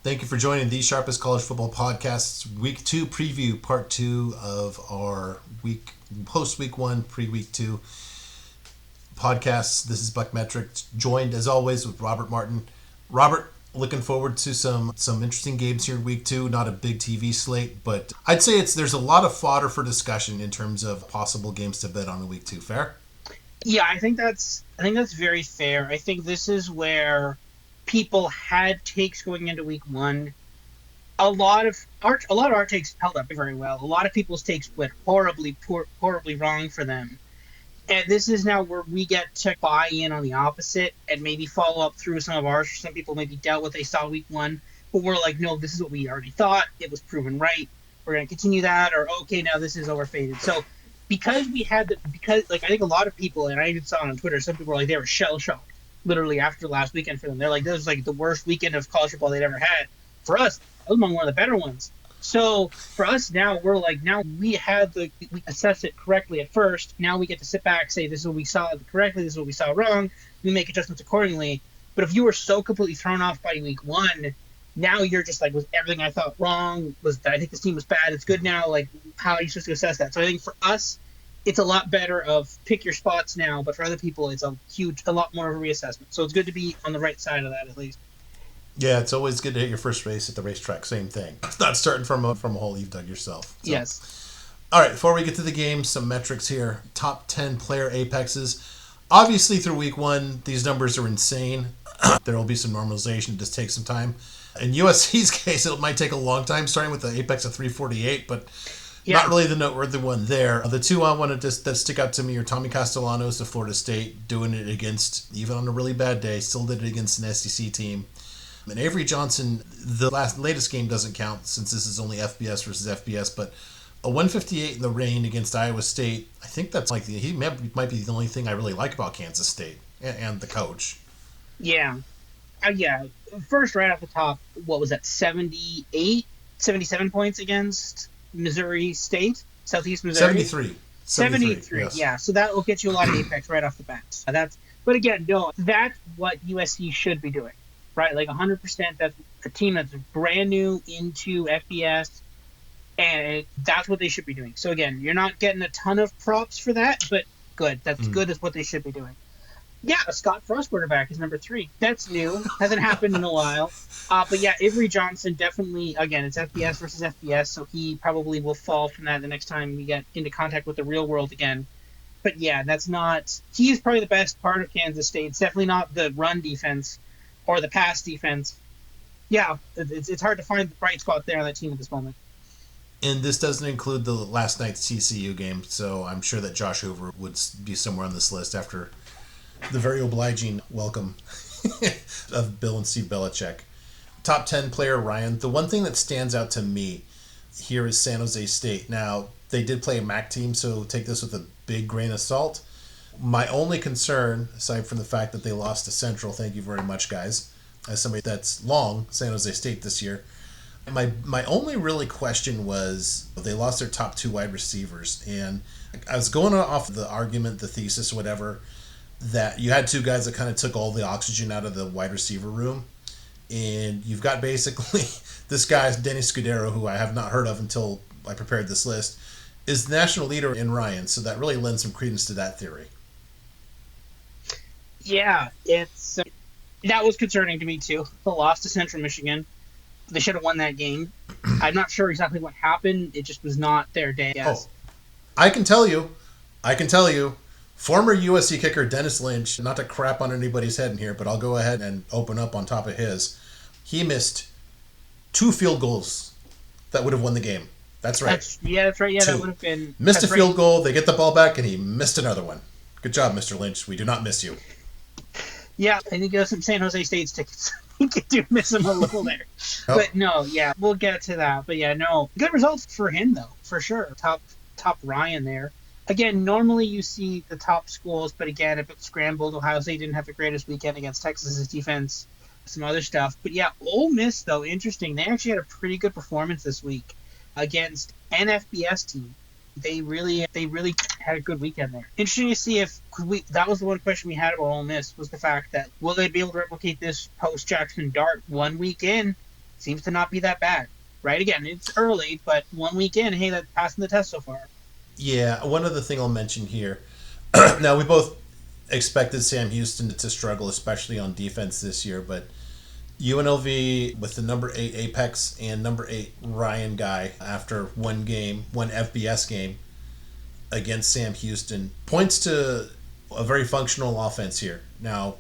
Thank you for joining the Sharpest College Football Podcast's Week 2 preview, part 2 of our post-Week 1, pre-Week 2 podcasts. This is BuckMetrics, joined as always with Robert Martin. Robert, looking forward to some interesting games here in Week 2. Not a big TV slate, but I'd say there's a lot of fodder for discussion in terms of possible games to bet on in Week 2. Fair? Yeah, I think that's very fair. I think this is where people had takes going into Week 1. A lot of our takes held up very well. A lot of people's takes went horribly wrong for them. And this is now where we get to buy in on the opposite and maybe follow up through some of ours. Some people maybe doubt what they saw Week 1, but we're like, no, this is what we already thought. It was proven right. We're going to continue that, or okay, now this is overfaded. So because I think a lot of people, and I even saw it on Twitter, some people were like, they were shell shocked literally after last weekend for them. They're like, this was like the worst weekend of college football they'd ever had. For us, that was one of the better ones. So for us now, we're like, now we assessed it correctly at first. Now we get to sit back, say, this is what we saw correctly, this is what we saw wrong. We make adjustments accordingly. But if you were so completely thrown off by Week 1, now you're just like, was everything I thought wrong? I think this team was bad. It's good now. Like, how are you supposed to assess that? So I think for us, it's a lot better of pick your spots now. But for other people, it's a lot more of a reassessment. So it's good to be on the right side of that at least. Yeah, it's always good to hit your first race at the racetrack. Same thing. It's not starting from a hole you've dug yourself. So. Yes. All right, before we get to the game, some metrics here. Top 10 player apexes. Obviously, through Week 1, these numbers are insane. There will be some normalization. It just takes some time. In USC's case, it might take a long time, starting with the apex of 348, but not really the noteworthy one there. The two I wanted that stick out to me are Tommy Castellanos of Florida State, doing it against, even on a really bad day, still did it against an SEC team. And Avery Johnson, the latest game doesn't count since this is only FBS versus FBS, but a 158 in the rain against Iowa State, I think that's he might be the only thing I really like about Kansas State and the coach. Yeah. First, right off the top, what was that, 77 points against Missouri State? Southeast Missouri? 73. Yes. Yeah. So that will get you a lot of apex right off the bat. But again, no, that's what USC should be doing. Right, like 100%. That's a team that's brand new into FBS, and that's what they should be doing. So again, you're not getting a ton of props for that, but good. That's good. That's what they should be doing. Yeah, a Scott Frost quarterback is number 3. That's new. Hasn't happened in a while. But yeah, Avery Johnson definitely. Again, it's FBS versus FBS, so he probably will fall from that the next time we get into contact with the real world again. But yeah, that's not. He is probably the best part of Kansas State. It's definitely not the run defense or the pass defense. Yeah, it's hard to find the bright spot there on that team at this moment. And this doesn't include the last night's TCU game, so I'm sure that Josh Hoover would be somewhere on this list after the very obliging welcome of Bill and Steve Belichick. Top 10 player Ryan. The one thing that stands out to me here is San Jose State. Now, they did play a MAC team, so take this with a big grain of salt. My only concern, aside from the fact that they lost to Central, thank you very much, guys, as somebody that's long San Jose State this year, my only really question was they lost their top 2 wide receivers. And I was going off the argument, the thesis, whatever, that you had 2 guys that kind of took all the oxygen out of the wide receiver room. And you've got basically this guy, Denny Scudero, who I have not heard of until I prepared this list, is the national leader in Ryan. So that really lends some credence to that theory. Yeah, that was concerning to me too. The loss to Central Michigan. They should have won that game. I'm not sure exactly what happened. It just was not their day. Yes. Oh, I can tell you. Former USC kicker Dennis Lynch, not to crap on anybody's head in here, but I'll go ahead and open up on top of his. He missed 2 field goals that would have won the game. That's right. That's right. Yeah, 2. That would have been... Missed a field goal. They get the ball back, and he missed another one. Good job, Mr. Lynch. We do not miss you. Yeah, I think some San Jose State's tickets. I think you do miss him a little there. Oh. But no, yeah, we'll get to that. But yeah, no. Good results for him, though, for sure. Top Ryan there. Again, normally you see the top schools, but again, a bit scrambled. Ohio State didn't have the greatest weekend against Texas's defense, some other stuff. But yeah, Ole Miss, though, interesting. They actually had a pretty good performance this week against an FBS team. They really had a good weekend there. Interesting to see that was the one question we had about Ole Miss, was the fact that will they be able to replicate this post Jackson Dart 1 week in? seems to not be that bad. Right? Again, it's early, but 1 week in, hey, that's passing the test so far. Yeah, one other thing I'll mention here. Now, we both expected Sam Houston to struggle, especially on defense this year, but UNLV with the number 8 Apex and number 8 Ryan guy after one game, one FBS game against Sam Houston points to a very functional offense here. Now,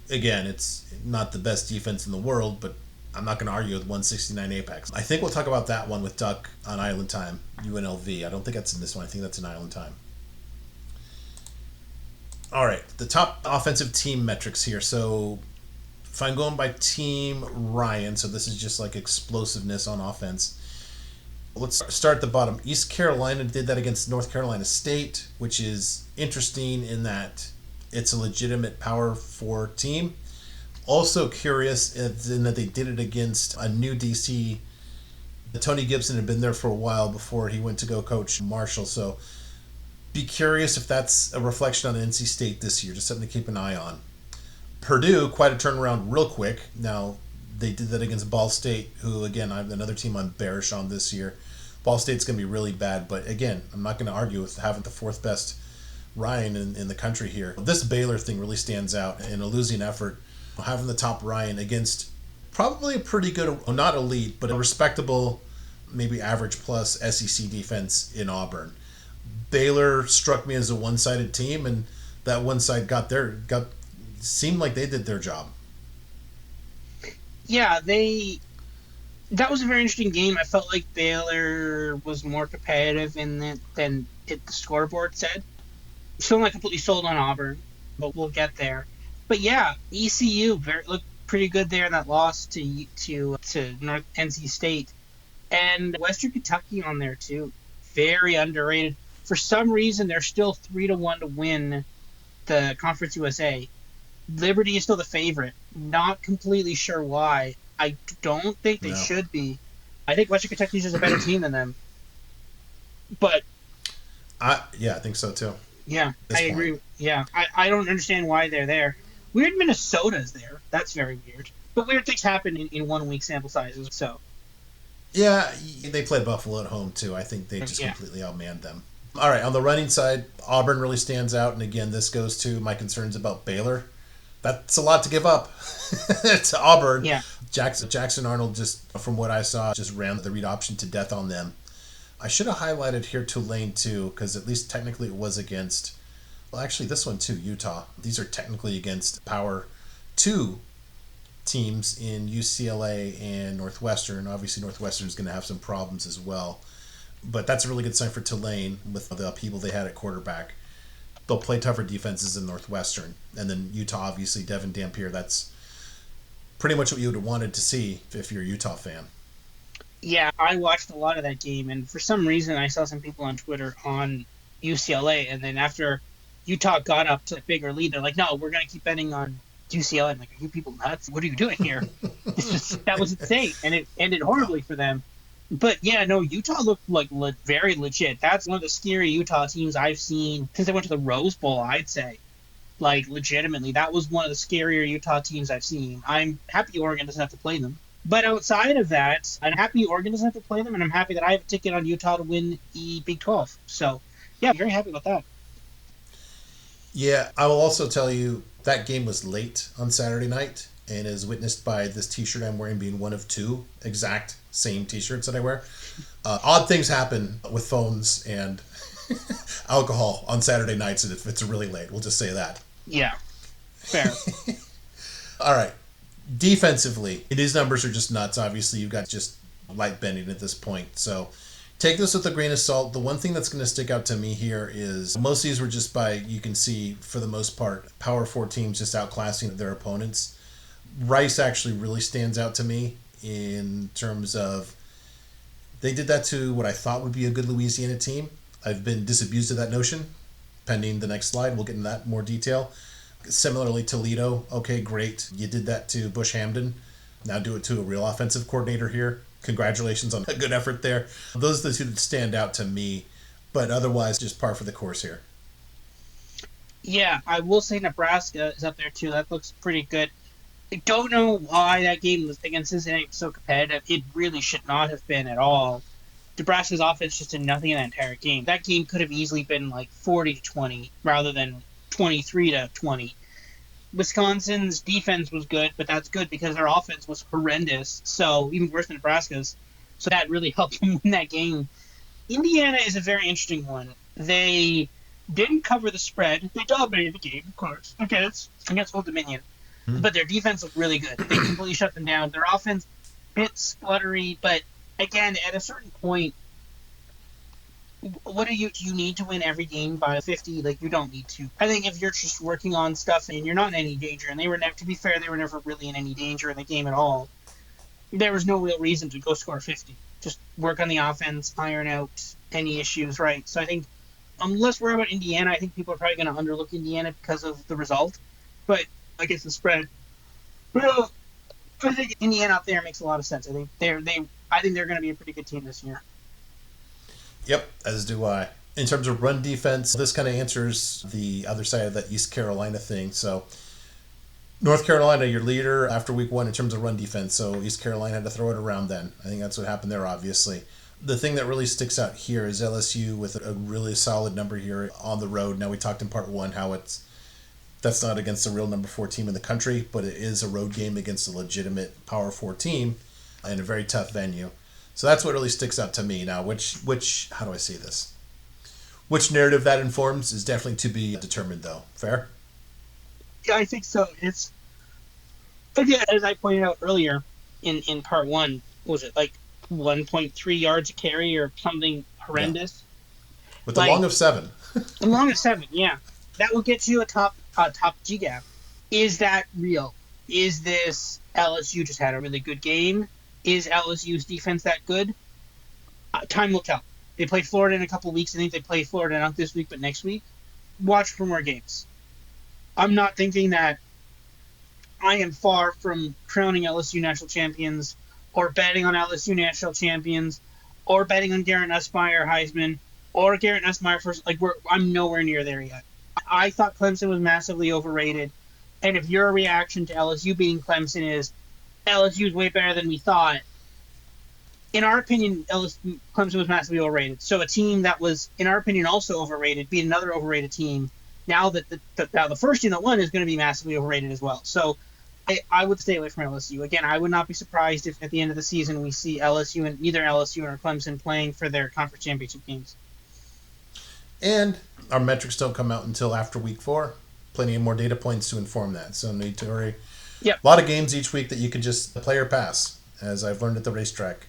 again, it's not the best defense in the world, but I'm not going to argue with 169 Apex. I think we'll talk about that one with Duck on Island Time, UNLV. I don't think that's in this one. I think that's in Island Time. All right, the top offensive team metrics here. So if I'm going by team Ryan, so this is just like explosiveness on offense. Let's start at the bottom. East Carolina did that against North Carolina State, which is interesting in that it's a legitimate Power 4 team. Also curious in that they did it against a new DC. Tony Gibson had been there for a while before he went to go coach Marshall, so be curious if that's a reflection on NC State this year. Just something to keep an eye on. Purdue, quite a turnaround real quick. Now, they did that against Ball State, who, again, I'm another team I'm bearish on this year. Ball State's going to be really bad, but again, I'm not going to argue with having the fourth best Ryan in the country here. This Baylor thing really stands out in a losing effort. Having the top Ryan against probably a pretty good, not elite, but a respectable, maybe average plus SEC defense in Auburn. Baylor struck me as a one-sided team, and that one side seemed like they did their job. Yeah, that was a very interesting game. I felt like Baylor was more competitive in that than the scoreboard said. Still not completely sold on Auburn, but we'll get there. But yeah, ECU looked pretty good there in that loss to North NC State, and Western Kentucky on there too. Very underrated. For some reason, they're still 3-1 to win the Conference USA. Liberty is still the favorite. Not completely sure why. I don't think they should be. I think Western Kentucky is just a better team than them. But I think so too. Yeah, I agree. Yeah, I don't understand why they're there. Weird Minnesota's there. That's very weird. But weird things happen in 1 week sample sizes. So yeah, they played Buffalo at home too. I think they just completely outmanned them. All right, on the running side, Auburn really stands out, and again, this goes to my concerns about Baylor. That's a lot to give up to Auburn. Yeah. Jackson Arnold, just from what I saw, just ran the read option to death on them. I should have highlighted here Tulane too, because at least technically it was against, well, actually this one too, Utah. These are technically against Power 2 teams in UCLA and Northwestern. Obviously Northwestern is going to have some problems as well. But that's a really good sign for Tulane with the people they had at quarterback. They'll play tougher defenses in Northwestern. And then Utah, obviously, Devin Dampier, that's pretty much what you would have wanted to see if you're a Utah fan. Yeah, I watched a lot of that game, and for some reason I saw some people on Twitter on UCLA, and then after Utah got up to a bigger lead, they're like, no, we're going to keep betting on UCLA. I'm like, are you people nuts? What are you doing here? That was insane, and it ended horribly for them. But yeah, no, Utah looked like very legit. That's one of the scary Utah teams I've seen since I went to the Rose Bowl, I'd say. Like, legitimately, that was one of the scarier Utah teams I've seen. I'm happy Oregon doesn't have to play them. But outside of that, I'm happy Oregon doesn't have to play them, and I'm happy that I have a ticket on Utah to win the Big 12. So, yeah, I'm very happy about that. Yeah, I will also tell you that game was late on Saturday night and is witnessed by this t-shirt I'm wearing being one of 2 exact same t-shirts that I wear. Odd things happen with phones and alcohol on Saturday nights if it's really late. We'll just say that. Yeah, fair. All right. Defensively, these numbers are just nuts. Obviously, you've got just light bending at this point. So take this with a grain of salt. The one thing that's going to stick out to me here is most of these were just by, you can see, for the most part, Power 4 teams just outclassing their opponents. Rice actually really stands out to me in terms of they did that to what I thought would be a good Louisiana team. I've been disabused of that notion, pending the next slide. We'll get into that in more detail. Similarly, Toledo, okay, great. You did that to Bush Hamden. Now do it to a real offensive coordinator here. Congratulations on a good effort there. Those are the 2 that stand out to me, but otherwise just par for the course here. Yeah, I will say Nebraska is up there too. That looks pretty good. I don't know why that game was against Cincinnati was so competitive. It really should not have been at all. Nebraska's offense just did nothing in that entire game. That game could have easily been like 40-20 rather than 23-20. Wisconsin's defense was good, but that's good because their offense was horrendous. So even worse than Nebraska's. So that really helped them win that game. Indiana is a very interesting one. They didn't cover the spread. They dominated the game, of course, against Old Dominion. But their defense looked really good. They completely shut them down. Their offense, bit spluttery, but again, at a certain point, what do you need to win every game by 50? Like, you don't need to. I think if you're just working on stuff and you're not in any danger, and they were never, to be fair, they were never really in any danger in the game at all. There was no real reason to go score 50. Just work on the offense, iron out any issues, right? So I think, unless we're about Indiana, I think people are probably going to underlook Indiana because of the result. But against the spread, well, I think Indiana up there makes a lot of sense. I think they're going to be a pretty good team this year. Yep, as do I. In terms of run defense, this kind of answers the other side of that East Carolina thing. So, North Carolina, your leader after week one in terms of run defense. So, East Carolina had to throw it around then. I think that's what happened there, obviously. The thing that really sticks out here is LSU with a really solid number here on the road. Now, we talked in part one how that's not against the real number 4 team in the country, but it is a road game against a legitimate Power 4 team in a very tough venue. So that's what really sticks out to me. Now, which how do I say this? Which narrative that informs is definitely to be determined, though. Fair? Yeah, I think so. It's, again, as I pointed out earlier in part one, what was it like 1.3 yards a carry or something Yeah. horrendous? With the Like, long of 7. as long as 7, yeah, that will get you a top G gap. Is that real? Is this LSU just had a really good game? Is LSU's defense that good? Time will tell. They play Florida in a couple of weeks. I think they play Florida not this week, but next week. Watch for more games. I'm not thinking that I am far from crowning LSU national champions or betting on LSU national champions or betting on Garrett Nussmeier Heisman or Garrett Nussmeier first. I'm nowhere near there yet. I thought Clemson was massively overrated. And if your reaction to LSU beating Clemson is LSU is way better than we thought, in our opinion, Clemson was massively overrated. So a team that was, in our opinion, also overrated beat another overrated team. Now that the first team that won is going to be massively overrated as well. So I would stay away from LSU. Again, I would not be surprised if at the end of the season we see LSU and either LSU or Clemson playing for their conference championship games. And our metrics don't come out until after week 4. Plenty of more data points to inform that. So no need to worry. Yep. A lot of games each week that you can just play or pass, as I've learned at the racetrack.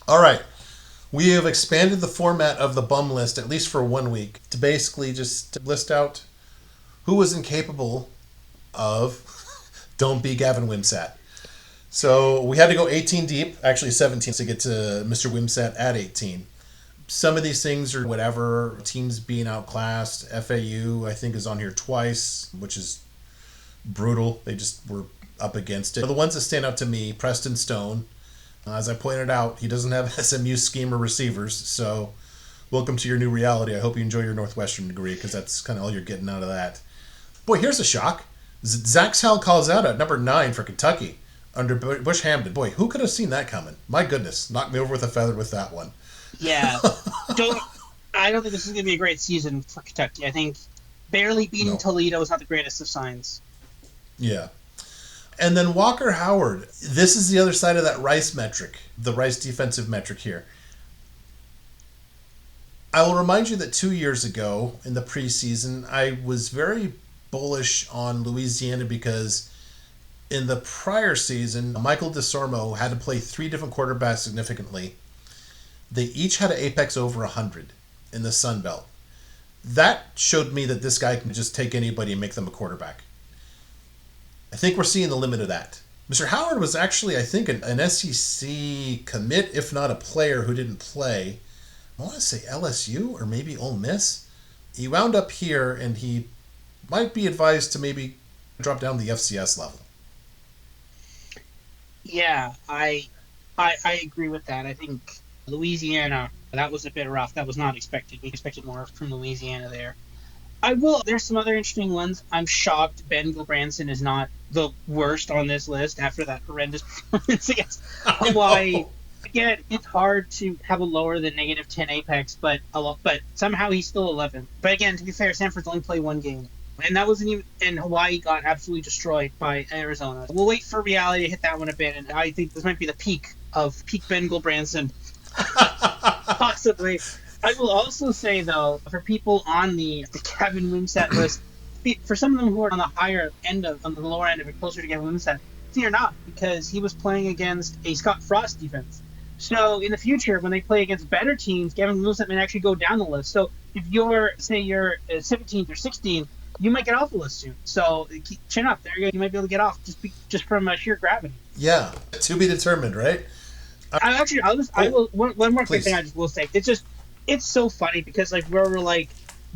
All right. We have expanded the format of the bum list, at least for 1 week, to basically just list out who was incapable of Don't Be Gavin Wimsatt. So we had to go 18 deep, actually 17, to get to Mr. Wimsatt at 18. Some of these things are whatever, teams being outclassed. FAU, I think, is on here twice, which is brutal. They just were up against it. But the ones that stand out to me, Preston Stone. As I pointed out, he doesn't have SMU schemer receivers, so welcome to your new reality. I hope you enjoy your Northwestern degree, because that's kind of all you're getting out of that. Boy, here's a shock. Zach Sal calls out at number 9 for Kentucky under Bush Hamden. Boy, who could have seen that coming? My goodness, knocked me over with a feather with that one. Yeah. I don't think this is going to be a great season for Kentucky. I think barely beating Toledo is not the greatest of signs. Yeah. And then Walker Howard. This is the other side of that Rice metric, the Rice defensive metric here. I will remind you that 2 years ago in the preseason, I was very bullish on Louisiana because in the prior season, Michael DeSormo had to play 3 different quarterbacks significantly. They each had an apex over 100 in the Sun Belt. That showed me that this guy can just take anybody and make them a quarterback. I think we're seeing the limit of that. Mr. Howard was actually, I think, an SEC commit, if not a player who didn't play. I want to say LSU or maybe Ole Miss. He wound up here, and he might be advised to maybe drop down the FCS level. Yeah, I agree with that. I think Louisiana, that was a bit rough. That was not expected. We expected more from Louisiana there. I will. There's some other interesting ones. I'm shocked Ben Gilbranson is not the worst on this list after that horrendous performance against I Hawaii. know. Again, it's hard to have a lower than -10 apex, but somehow he's still 11th. But again, to be fair, Sanford's only played one game, and that wasn't even. And Hawaii got absolutely destroyed by Arizona. We'll wait for reality to hit that one a bit, and I think this might be the peak Ben Gilbranson, possibly. I will also say though, for people on the Kevin Wimsatt list, for some of them who are on the higher end on the lower end of it, closer to Kevin Wimsatt, fear not, because he was playing against a Scott Frost defense. So in the future, when they play against better teams, Kevin Wimsatt may actually go down the list. So if you're 17th or 16th, you might get off the list soon. So chin up, there you go. You might be able to get off just from sheer gravity. Yeah, to be determined, right? I will. One more quick Please. thing I just will say. It's so funny because like where we're like,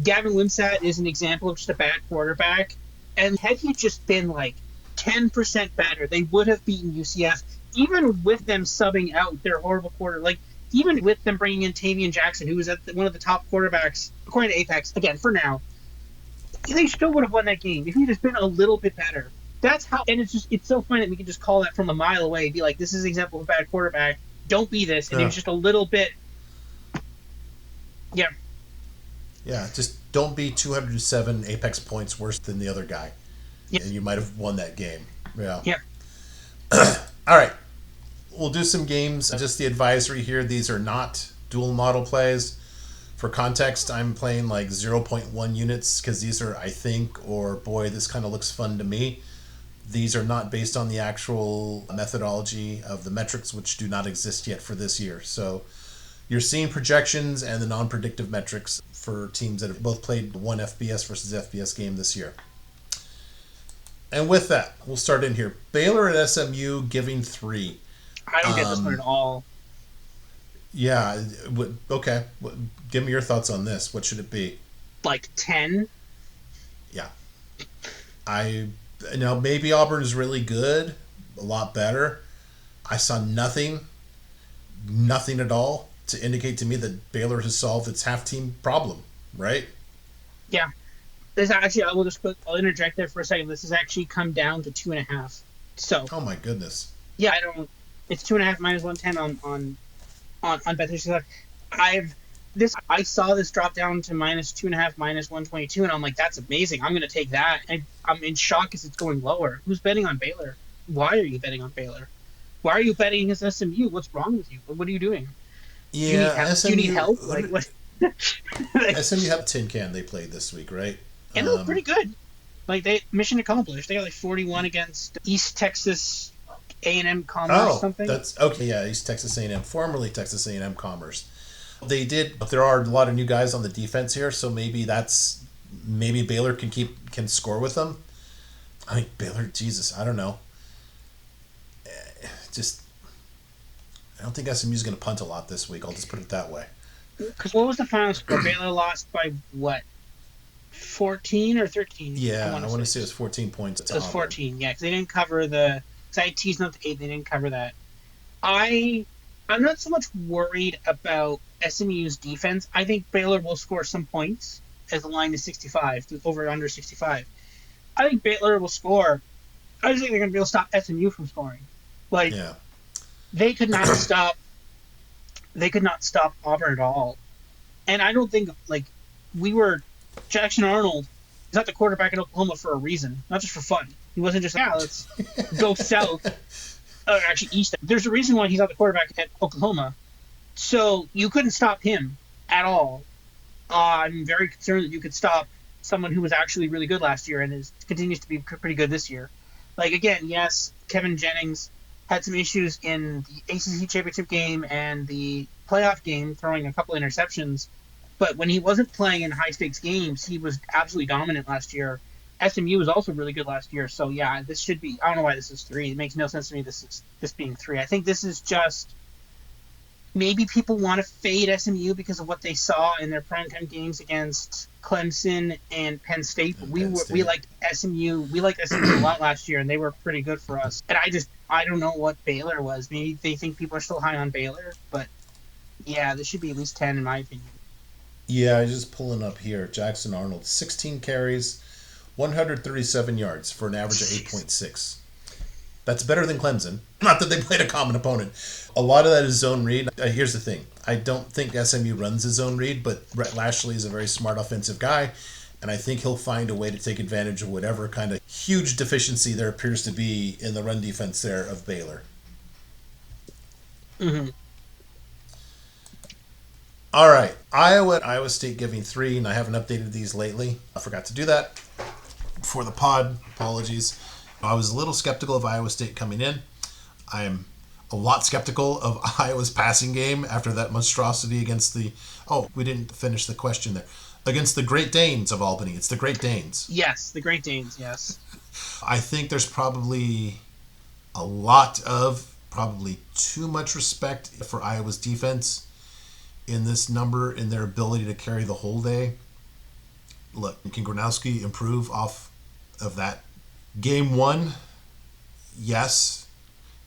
Gavin Wimsatt is an example of just a bad quarterback, and had he just been like 10% better, they would have beaten UCF, even with them subbing out their horrible quarter. Like even with them bringing in Tavian Jackson, who was one of the top quarterbacks according to Apex. Again, for now, they still would have won that game if he'd just been a little bit better. That's how, and it's so funny that we can just call that from a mile away, be like, this is an example of a bad quarterback. Don't be this, and it was just a little bit. Yeah. Yeah, just don't be 207 Apex points worse than the other guy. Yep. And you might have won that game. Yeah. Yeah. All right. We'll do some games. Just the advisory here. These are not dual model plays. For context, I'm playing like 0.1 units because these are, I think, or boy, this kind of looks fun to me. These are not based on the actual methodology of the metrics, which do not exist yet for this year. So you're seeing projections and the non-predictive metrics for teams that have both played one FBS versus FBS game this year. And with that, we'll start in here. Baylor and SMU giving 3. I don't get this one at all. Yeah. Okay. Give me your thoughts on this. What should it be? Like 10? Yeah. Maybe Auburn's really good, a lot better. I saw nothing at all to indicate to me that Baylor has solved its half-team problem, right? Yeah. This actually, I'll interject there for a second. This has actually come down to 2.5. So. Oh my goodness. Yeah, it's 2.5 minus 110 on Bet365. I saw this drop down to -2.5, minus 122, and I'm like, that's amazing. I'm going to take that. And I'm in shock as it's going lower. Who's betting on Baylor? Why are you betting on Baylor? Why are you betting against SMU? What's wrong with you? What are you doing? Yeah, do you need help? Like, what? SMU have Tin Can they played this week, right? And they look pretty good. Like mission accomplished. They got like 41 against East Texas A&M Commerce or something. That's okay. Yeah, East Texas A&M, formerly Texas A&M Commerce. They did, but there are a lot of new guys on the defense here, so maybe Baylor can score with them. I think Baylor, Jesus, I don't know. I don't think SMU's going to punt a lot this week. I'll just put it that way. Because what was the final score? Baylor lost by what? 14 or 13? Yeah, I want to say it was 14 points. It was 14, yeah, because they didn't cover the... Because I teased up to 8, they didn't cover that. I'm not so much worried about SMU's defense. I think Baylor will score some points as the line is 65, over under 65. I think Baylor will score. I just think they're going to be able to stop SMU from scoring. Like, yeah. They could not stop Auburn at all. And I don't think, like, Jackson Arnold is not the quarterback in Oklahoma for a reason, not just for fun. He wasn't just like, let's go south, or actually east. There's a reason why he's not the quarterback at Oklahoma. So you couldn't stop him at all. I'm very concerned that you could stop someone who was actually really good last year and continues to be pretty good this year. Like, again, yes, Kevin Jennings had some issues in the ACC championship game and the playoff game, throwing a couple interceptions. But when he wasn't playing in high-stakes games, he was absolutely dominant last year. SMU was also really good last year. So, yeah, this should be – I don't know why this is 3. It makes no sense to me this being 3. I think this is just – maybe people want to fade SMU because of what they saw in their primetime games against Clemson and Penn State. But we liked SMU. We liked SMU a lot last year, and they were pretty good for us. And I don't know what Baylor was. Maybe they think people are still high on Baylor. But, yeah, this should be at least 10 in my opinion. Yeah, I'm just pulling up here. Jackson Arnold, 16 carries, 137 yards for an average of Jeez. 8.6. That's better than Clemson. Not that they played a common opponent. A lot of that is zone read. Here's the thing. I don't think SMU runs a zone read, but Brett Lashley is a very smart offensive guy, and I think he'll find a way to take advantage of whatever kind of huge deficiency there appears to be in the run defense there of Baylor. Hmm. All right. Iowa and Iowa State giving 3, and I haven't updated these lately. I forgot to do that for the pod. Apologies. I was a little skeptical of Iowa State coming in. I'm a lot skeptical of Iowa's passing game after that monstrosity against the. Oh, we didn't finish the question there. Against the Great Danes of Albany. It's the Great Danes. Yes, the Great Danes. Yes. I think there's probably a lot of, probably too much respect for Iowa's defense in this number, in their ability to carry the whole day. Look, can Gronowski improve off of that? Game 1, yes.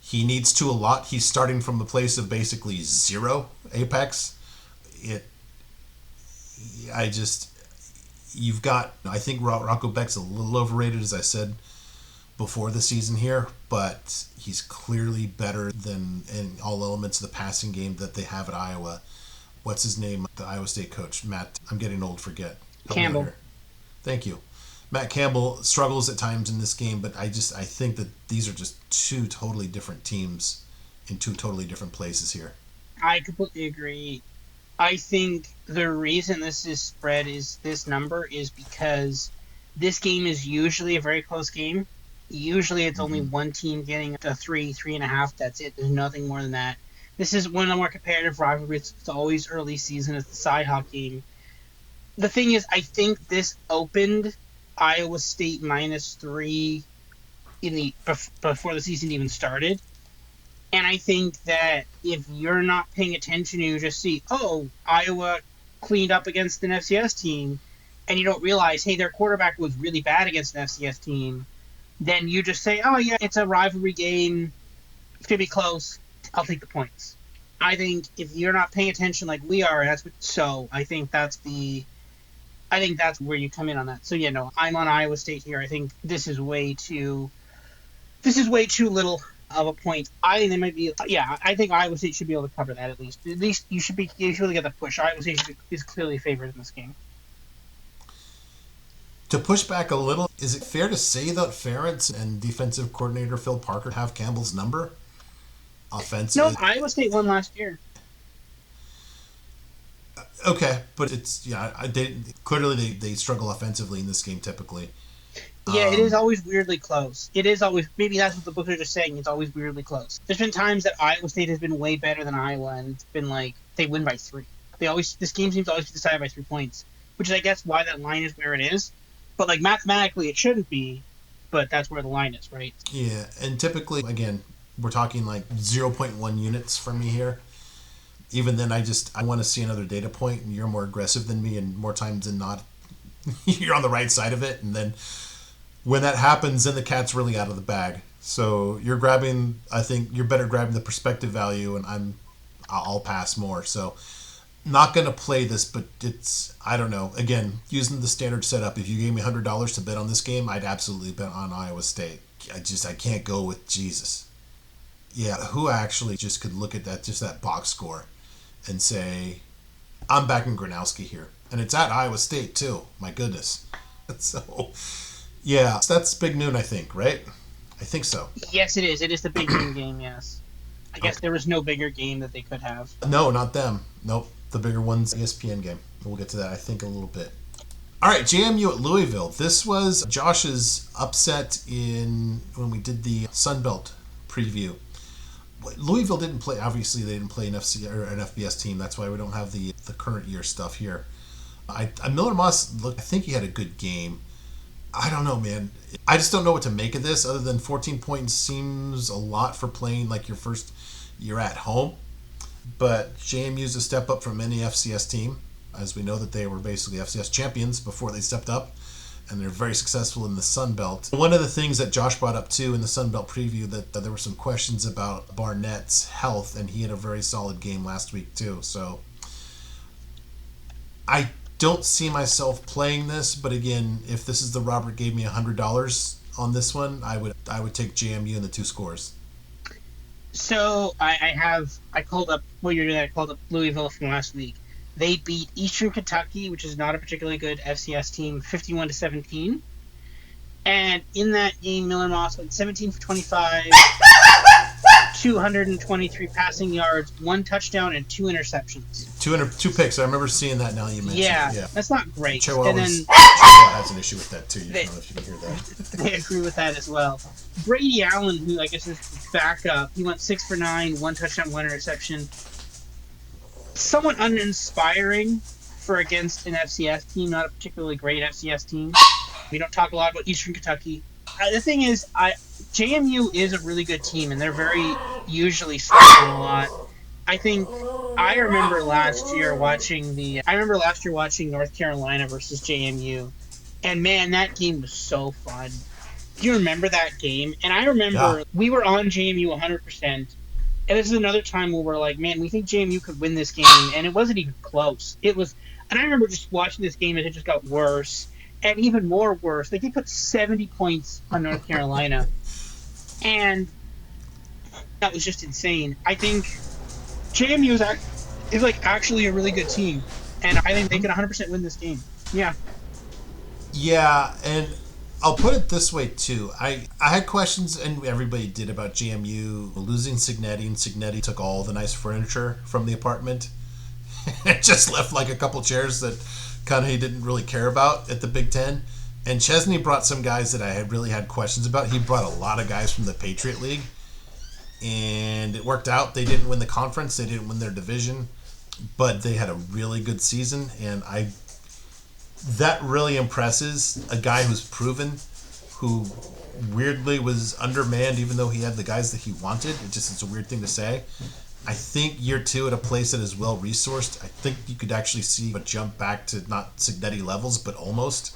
He needs to a lot. He's starting from the place of basically 0 apex. It, I just, you've got, I think Rocco Beck's a little overrated, as I said before the season here, but he's clearly better than in all elements of the passing game that they have at Iowa. What's his name? The Iowa State coach, Matt. I'm getting old. Forget. Campbell. Thank you. Matt Campbell struggles at times in this game, but I think that these are just two totally different teams in two totally different places here. I completely agree. I think the reason this is spread is this number is because this game is usually a very close game. Usually it's only one team getting a 3.5. That's it. There's nothing more than that. This is one of the more competitive rivalries. It's always early season. It's the Cy-Hawk game. The thing is, I think this opened Iowa State -3 before the season even started. And I think that if you're not paying attention and you just see, oh, Iowa cleaned up against an FCS team, and you don't realize, hey, their quarterback was really bad against an FCS team, then you just say, oh, yeah, it's a rivalry game. It's going to be close. I'll take the points. I think if you're not paying attention like we are, I think that's where you come in on that. So, yeah, no, I'm on Iowa State here. I think this is way too little of a point. I think they might be. Yeah, I think Iowa State should be able to cover that at least. At least you should really get the push. Iowa State is clearly favored in this game. To push back a little, is it fair to say that Ferentz and defensive coordinator Phil Parker have Campbell's number? Offensive. No, Iowa State won last year. Okay, but it's clearly they struggle offensively in this game typically. Yeah, it is always weirdly close. It is always, maybe that's what the books are just saying, it's always weirdly close. There's been times that Iowa State has been way better than Iowa, and it's been like, they win by 3. This game seems to always be decided by 3 points, which is, I guess, why that line is where it is. But, like, mathematically it shouldn't be, but that's where the line is, right? Yeah, and typically, again, we're talking like 0.1 units for me here. Even then, I want to see another data point, and you're more aggressive than me, and more times than not, you're on the right side of it, and then when that happens, then the cat's really out of the bag. So I think you're better grabbing the perspective value, and I'll pass more. So not going to play this, but I don't know. Again, using the standard setup, if you gave me $100 to bet on this game, I'd absolutely bet on Iowa State. I can't go with Jesus. Yeah, who actually just could look at that box score and say, I'm backing Gronowski here. And it's at Iowa State, too. My goodness. So, yeah, that's big noon, I think, right? I think so. Yes, it is. It is the big noon game, yes. I guess there was no bigger game that they could have. No, not them. Nope. The bigger one's ESPN game. We'll get to that, I think, a little bit. All right, JMU at Louisville. This was Josh's upset when we did the Sun Belt preview. Louisville didn't play. Obviously, they didn't play an FBS team. That's why we don't have the current year stuff here. Miller Moss, I think he had a good game. I don't know, man. I just don't know what to make of this. Other than 14 points seems a lot for playing like your first year at home. But JMU's a step up from any FCS team, as we know that they were basically FCS champions before they stepped up. And they're very successful in the Sun Belt. One of the things that Josh brought up, too, in the Sun Belt preview, that there were some questions about Barnett's health, and he had a very solid game last week, too. So, I don't see myself playing this, but again, if this is the Robert gave me $100 on this one, I would take JMU in the 2 scores. So I called up what you're doing. I called up Louisville from last week. They beat Eastern Kentucky, which is not a particularly good FCS team, 51-17. And in that game, Miller Moss went 17 for 25, 223 passing yards, 1 touchdown, and 2 interceptions. Two picks. I remember seeing that now you mentioned it. Yeah. That's not great. Chihuahua has an issue with that too. I don't know if you can hear that. They agree with that as well. Brady Allen, who I guess is backup, he went 6 for 9, 1 touchdown, 1 interception. Somewhat uninspiring for against an FCS team, not a particularly great FCS team. We don't talk a lot about Eastern Kentucky. The thing is, JMU is a really good team, and they're very usually struggling a lot. I remember last year watching North Carolina versus JMU, and man, that game was so fun. Do you remember that game? And I remember we were on JMU 100%, and this is another time where we're like, man, we think JMU could win this game, and it wasn't even close. And I remember just watching this game, and it just got worse. And even more worse, like they put 70 points on North Carolina, and that was just insane. I think JMU is like actually a really good team, and I think they can 100% win this game. Yeah. Yeah, and I'll put it this way too. I had questions, and everybody did, about JMU losing Signetti, and Signetti took all the nice furniture from the apartment and just left like a couple chairs that kind of he didn't really care about at the Big Ten. And Chesney brought some guys that I had really had questions about. He brought a lot of guys from the Patriot League, and it worked out. They didn't win the conference, they didn't win their division, but they had a really good season, and that really impresses a guy who's proven, who weirdly was undermanned even though he had the guys that he wanted. It's a weird thing to say. I think year 2 at a place that is well resourced, I think you could actually see a jump back to not Signetti levels, but almost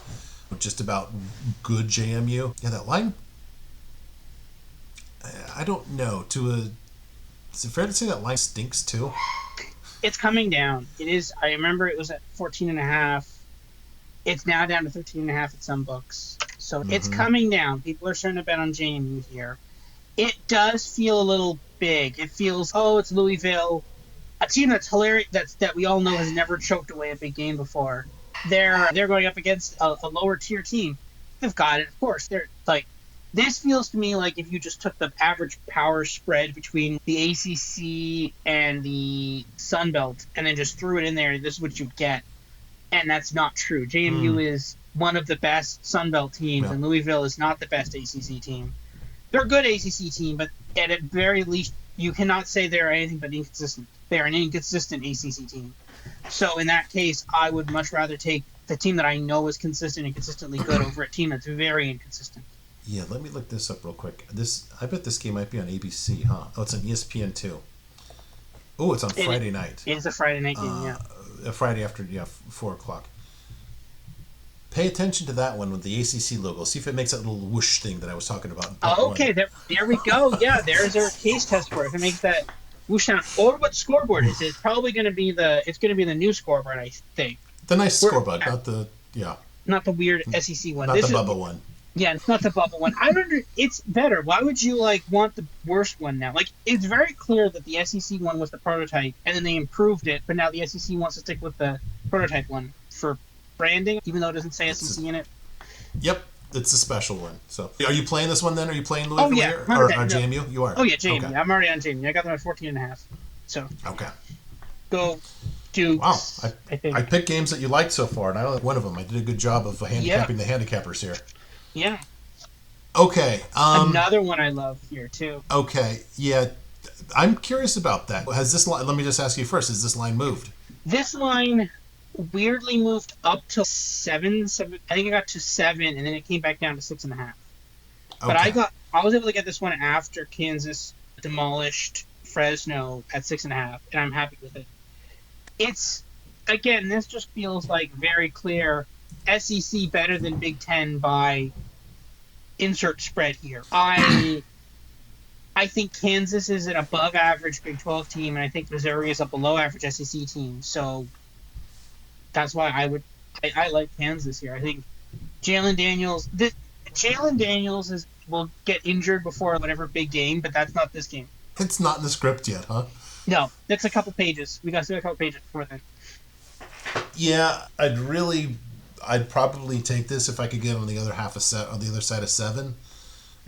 just about good JMU. Yeah, that line, I don't know. Is it fair to say that line stinks too? It's coming down. It is. I remember it was at 14.5. It's now down to 13.5 at some books. So It's coming down. People are starting to bet on JMU here. It does feel a little big. It feels, it's Louisville, a team that's hilarious, that we all know has never choked away a big game before. They're going up against a lower tier team. They've got it, of course. They're like, this feels to me like if you just took the average power spread between the ACC and the Sun Belt and then just threw it in there, this is what you get. And that's not true. JMU is one of the best Sun Belt teams, and Louisville is not the best ACC team. They're a good ACC team, but at very least, you cannot say they're anything but inconsistent. They are an inconsistent ACC team. So in that case, I would much rather take the team that I know is consistent and consistently good over a team that's very inconsistent. Yeah, let me look this up real quick. I bet this game might be on ABC, huh? Oh, it's on ESPN too. Oh, it's on Friday night. It's a Friday night game, yeah. A Friday after 4 o'clock. Pay attention to that one with the ACC logo. See if it makes that little whoosh thing that I was talking about. Okay, there we go. Yeah, there's our case test for it. If it makes that whoosh sound, or what scoreboard is it? It's probably going to be the new scoreboard, I think. The nice scoreboard, not the weird SEC one. Not the Bubba one. Yeah, it's not the bubble one. I wonder, it's better. Why would you want the worst one now? It's very clear that the SEC one was the prototype, and then they improved it, but now the SEC wants to stick with the prototype one for branding, even though it doesn't say SEC in it. Yep, it's a special one. So, are you playing this one then? Are you playing Louisville here? Or JMU? You are? Oh, yeah, JMU. Okay. I'm already on JMU. I got them at 14.5. So. Okay. Go Dukes. Wow. I picked games that you liked so far, and I like one of them. I did a good job of handicapping the handicappers here. Yeah. Okay. Another one I love here, too. Okay. Yeah. I'm curious about that. Has this line, let me just ask you first, has this line moved? This line weirdly moved up to 7. I think it got to 7, and then it came back down to 6.5. Okay. But I was able to get this one after Kansas demolished Fresno at 6.5, and I'm happy with it. This just feels like very clear SEC better than Big Ten by insert spread here. I think Kansas is an above average Big 12 team, and I think Missouri is a below average SEC team. So That's why I like Kansas here. I think Jalen Daniels. Jalen Daniels will get injured before whatever big game, but that's not this game. It's not in the script yet, huh? No, that's a couple pages. We got to do a couple pages before then. Yeah, I'd probably take this if I could get on the other on the other side of 7.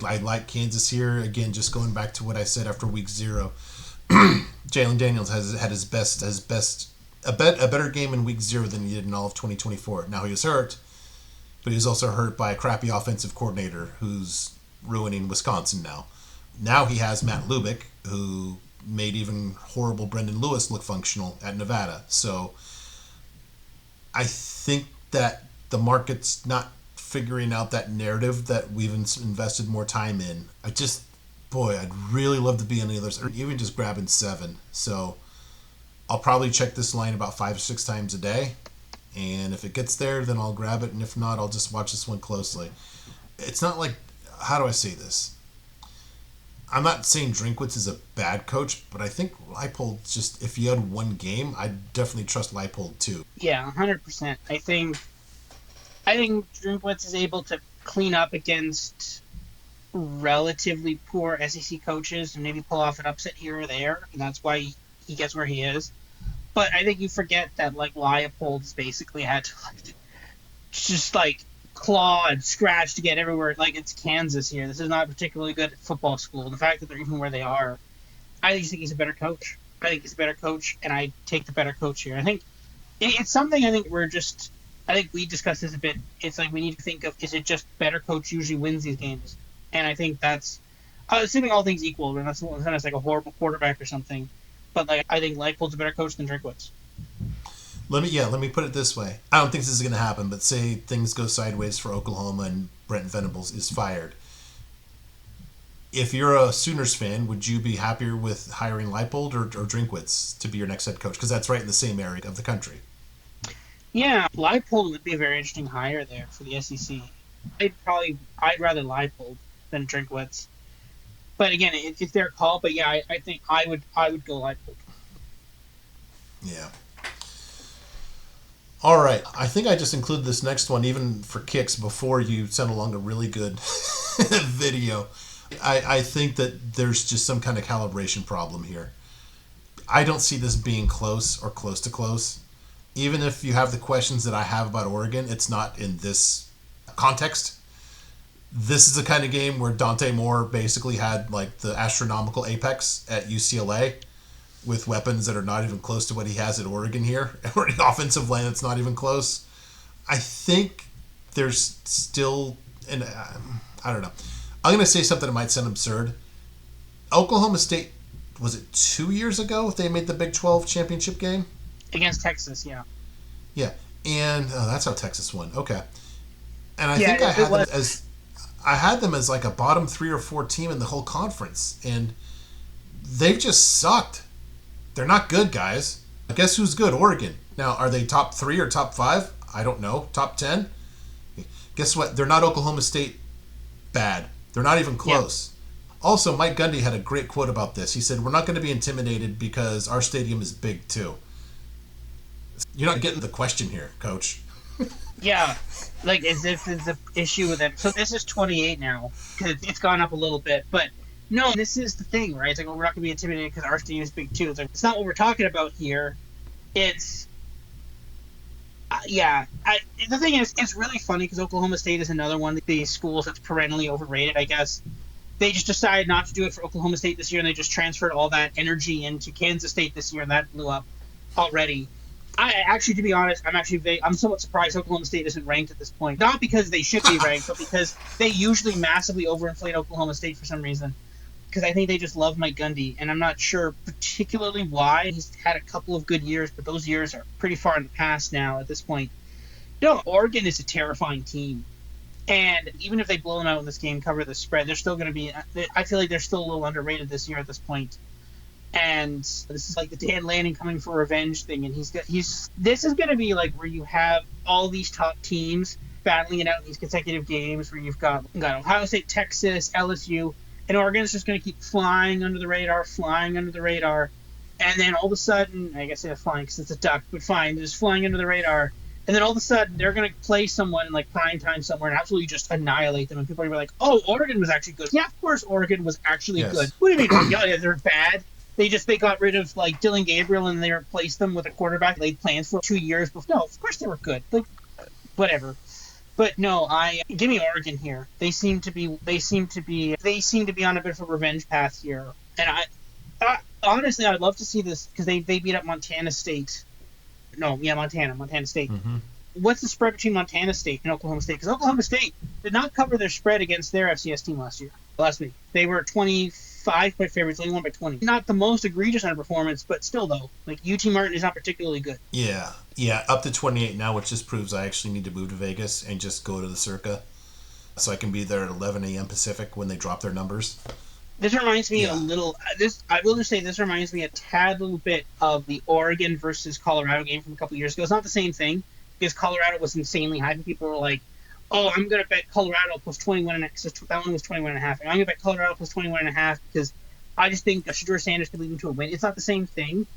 I like Kansas here. Again, just going back to what I said after week 0. Jalen Daniels has had a better game in week 0 than he did in all of 2024. Now he was hurt, but he was also hurt by a crappy offensive coordinator who's ruining Wisconsin now. Now he has Matt Lubick, who made even horrible Brendan Lewis look functional at Nevada. So I think that the market's not figuring out that narrative that we've invested more time in. I'd really love to be on the other side, or even just grabbing 7. So I'll probably check this line about 5 or 6 times a day. And if it gets there, then I'll grab it. And if not, I'll just watch this one closely. It's not like, how do I say this? I'm not saying Drinkwitz is a bad coach, but I think Leipold just, if you had one game, I'd definitely trust Leipold too. Yeah, 100%. I think Drinkwitz is able to clean up against relatively poor SEC coaches and maybe pull off an upset here or there, and that's why he gets where he is. But I think you forget that Leipold's basically had to just claw and scratch to get everywhere. It's Kansas here. This is not a particularly good football school. The fact that they're even where they are, I just think he's a better coach. And I take the better coach here. I think it's something I think we discussed this a bit. It's we need to think of, is it just better coach usually wins these games? And I think that's, assuming all things equal, and that's not a horrible quarterback or something. But I think Leipold's a better coach than Drinkwitz. Let me put it this way. I don't think this is going to happen, but say things go sideways for Oklahoma and Brent Venables is fired. If you're a Sooners fan, would you be happier with hiring Leipold or Drinkwitz to be your next head coach? Because that's right in the same area of the country. Yeah, Leipold would be a very interesting hire there for the SEC. I'd rather Leipold than Drinkwitz. But again, it's their call. But yeah, I think I would go Leipold. Yeah. All right. I think I just included this next one even for kicks before you sent along a really good video. I think that there's just some kind of calibration problem here. I don't see this being close or close to close. Even if you have the questions that I have about Oregon, it's not in this context. This is the kind of game where Dante Moore basically had the astronomical apex at UCLA with weapons that are not even close to what he has at Oregon here, or the offensive line that's not even close. I think there's still, and I don't know. I'm going to say something that might sound absurd. Oklahoma State, was it 2 years ago they made the Big 12 championship game? Against Texas, yeah. Yeah, and that's how Texas won. Okay. And I think I had them as a bottom 3 or 4 team in the whole conference, and they've just sucked. They're not good, guys. Guess who's good? Oregon. Now, are they top 3 or top 5? I don't know. Top 10? Guess what? They're not Oklahoma State bad. They're not even close. Yeah. Also, Mike Gundy had a great quote about this. He said, "We're not going to be intimidated because our stadium is big, too." You're not getting the question here, Coach. Yeah. As if it's an issue with it. So this is 28 now, because it's gone up a little bit. But no, this is the thing, right? It's we're not going to be intimidated because our stadium is big too. It's not what we're talking about here. It's, the thing is, it's really funny because Oklahoma State is another one of these schools that's perennially overrated, I guess. They just decided not to do it for Oklahoma State this year, and they just transferred all that energy into Kansas State this year, and that blew up already. To be honest, I'm somewhat surprised Oklahoma State isn't ranked at this point. Not because they should be ranked, but because they usually massively overinflate Oklahoma State for some reason. Because I think they just love Mike Gundy, and I'm not sure particularly why. He's had a couple of good years, but those years are pretty far in the past now at this point. No, Oregon is a terrifying team. And even if they blow them out in this game, cover the spread, they're still going to be – I feel like they're still a little underrated this year at this point. And this is the Dan Lanning coming for revenge thing, and this is going to be where you have all these top teams battling it out in these consecutive games where you've got Ohio State, Texas, LSU, and Oregon's just going to keep flying under the radar, and And then all of a sudden, I guess it's flying because it's a duck, but fine, just flying under the radar. And then all of a sudden, they're going to play someone like prime time somewhere and absolutely just annihilate them. And people are like, oh, Oregon was actually good. Yeah, of course, Oregon was actually good. Yes. What do you mean? Oh, yeah, they're bad. They got rid of like Dylan Gabriel and they replaced them with a quarterback they'd planned for 2 years before. No, of course they were good. Like, whatever. But no, I give me Oregon here. They seem to be on a bit of a revenge path here. And I honestly, I'd love to see this because they beat up Montana State. No, yeah, Montana State. Mm-hmm. What's the spread between Montana State and Oklahoma State? Because Oklahoma State did not cover their spread against their FCS team last week. They were 25-point favorites. They won by 20. Not the most egregious underperformance, but still, though, like UT Martin is not particularly good. Yeah, up to 28 now, which just proves I actually need to move to Vegas and just go to the Circa, so I can be there at 11 a.m. Pacific when they drop their numbers. This reminds me a little. I will just say this reminds me a tad little bit of the Oregon versus Colorado game from a couple years ago. It's not the same thing because Colorado was insanely high, and people were like, "Oh, I'm gonna bet Colorado plus 21.5." That one was 21.5, and I'm gonna bet Colorado plus 21.5 because I just think Shedeur Sanders could lead them to a win. It's not the same thing,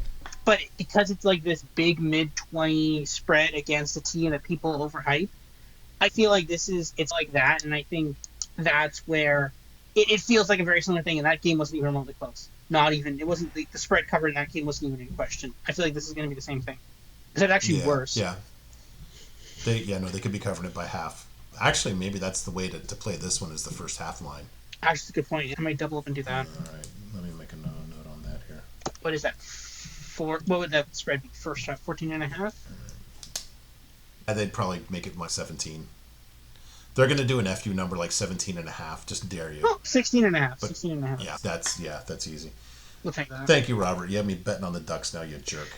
but because it's like this big mid-20 spread against a team that people overhype, I feel like it's like that, and I think that's where. It feels like a very similar thing, and that game wasn't even remotely close. Not even. It wasn't the spread covered in that game wasn't even in question. I feel like this is going to be the same thing. Is it actually worse? Yeah. They could be covering it by half. Actually, maybe that's the way to play this one is the first half line. Actually, that's a good point. I might double up and do that. All right. Let me make a note on that here. What is that? What would that spread be? First half, 14.5? They'd probably make it 17. They're going to do an FU number like 17.5. Just dare you. Oh, 16.5. 16.5. Yeah, that's easy. We'll take that. Thank you, Robert. You have me betting on the Ducks now, you jerk.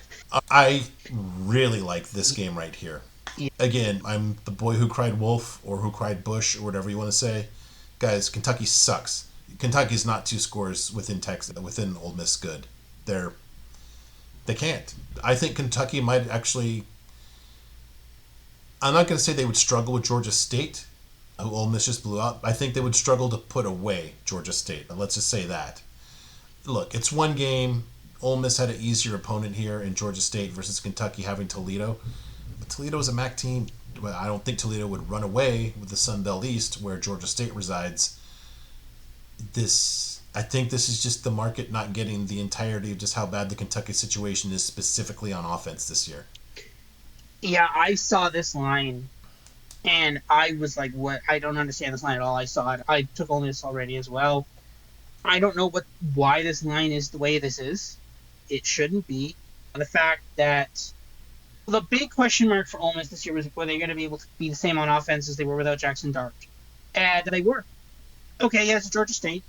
I really like this game right here. Yeah. Again, I'm the boy who cried wolf or who cried bush or whatever you want to say. Guys, Kentucky sucks. Kentucky's not 2 scores within Ole Miss good. They can't. I think Kentucky might actually. I'm not going to say they would struggle with Georgia State, who Ole Miss just blew out. I think they would struggle to put away Georgia State. Let's just say that. Look, it's one game. Ole Miss had an easier opponent here in Georgia State versus Kentucky having Toledo. But Toledo is a MAC team. Well, I don't think Toledo would run away with the Sun Belt East where Georgia State resides. I think this is just the market not getting the entirety of just how bad the Kentucky situation is specifically on offense this year. Yeah, I saw this line, and I was like, what? I don't understand this line at all. I saw it. I took Ole Miss already as well. I don't know why this line is the way this is. It shouldn't be. The fact that the big question mark for Ole Miss this year was were they going to be able to be the same on offense as they were without Jackson Dart. And they were. Okay, yes, Georgia State.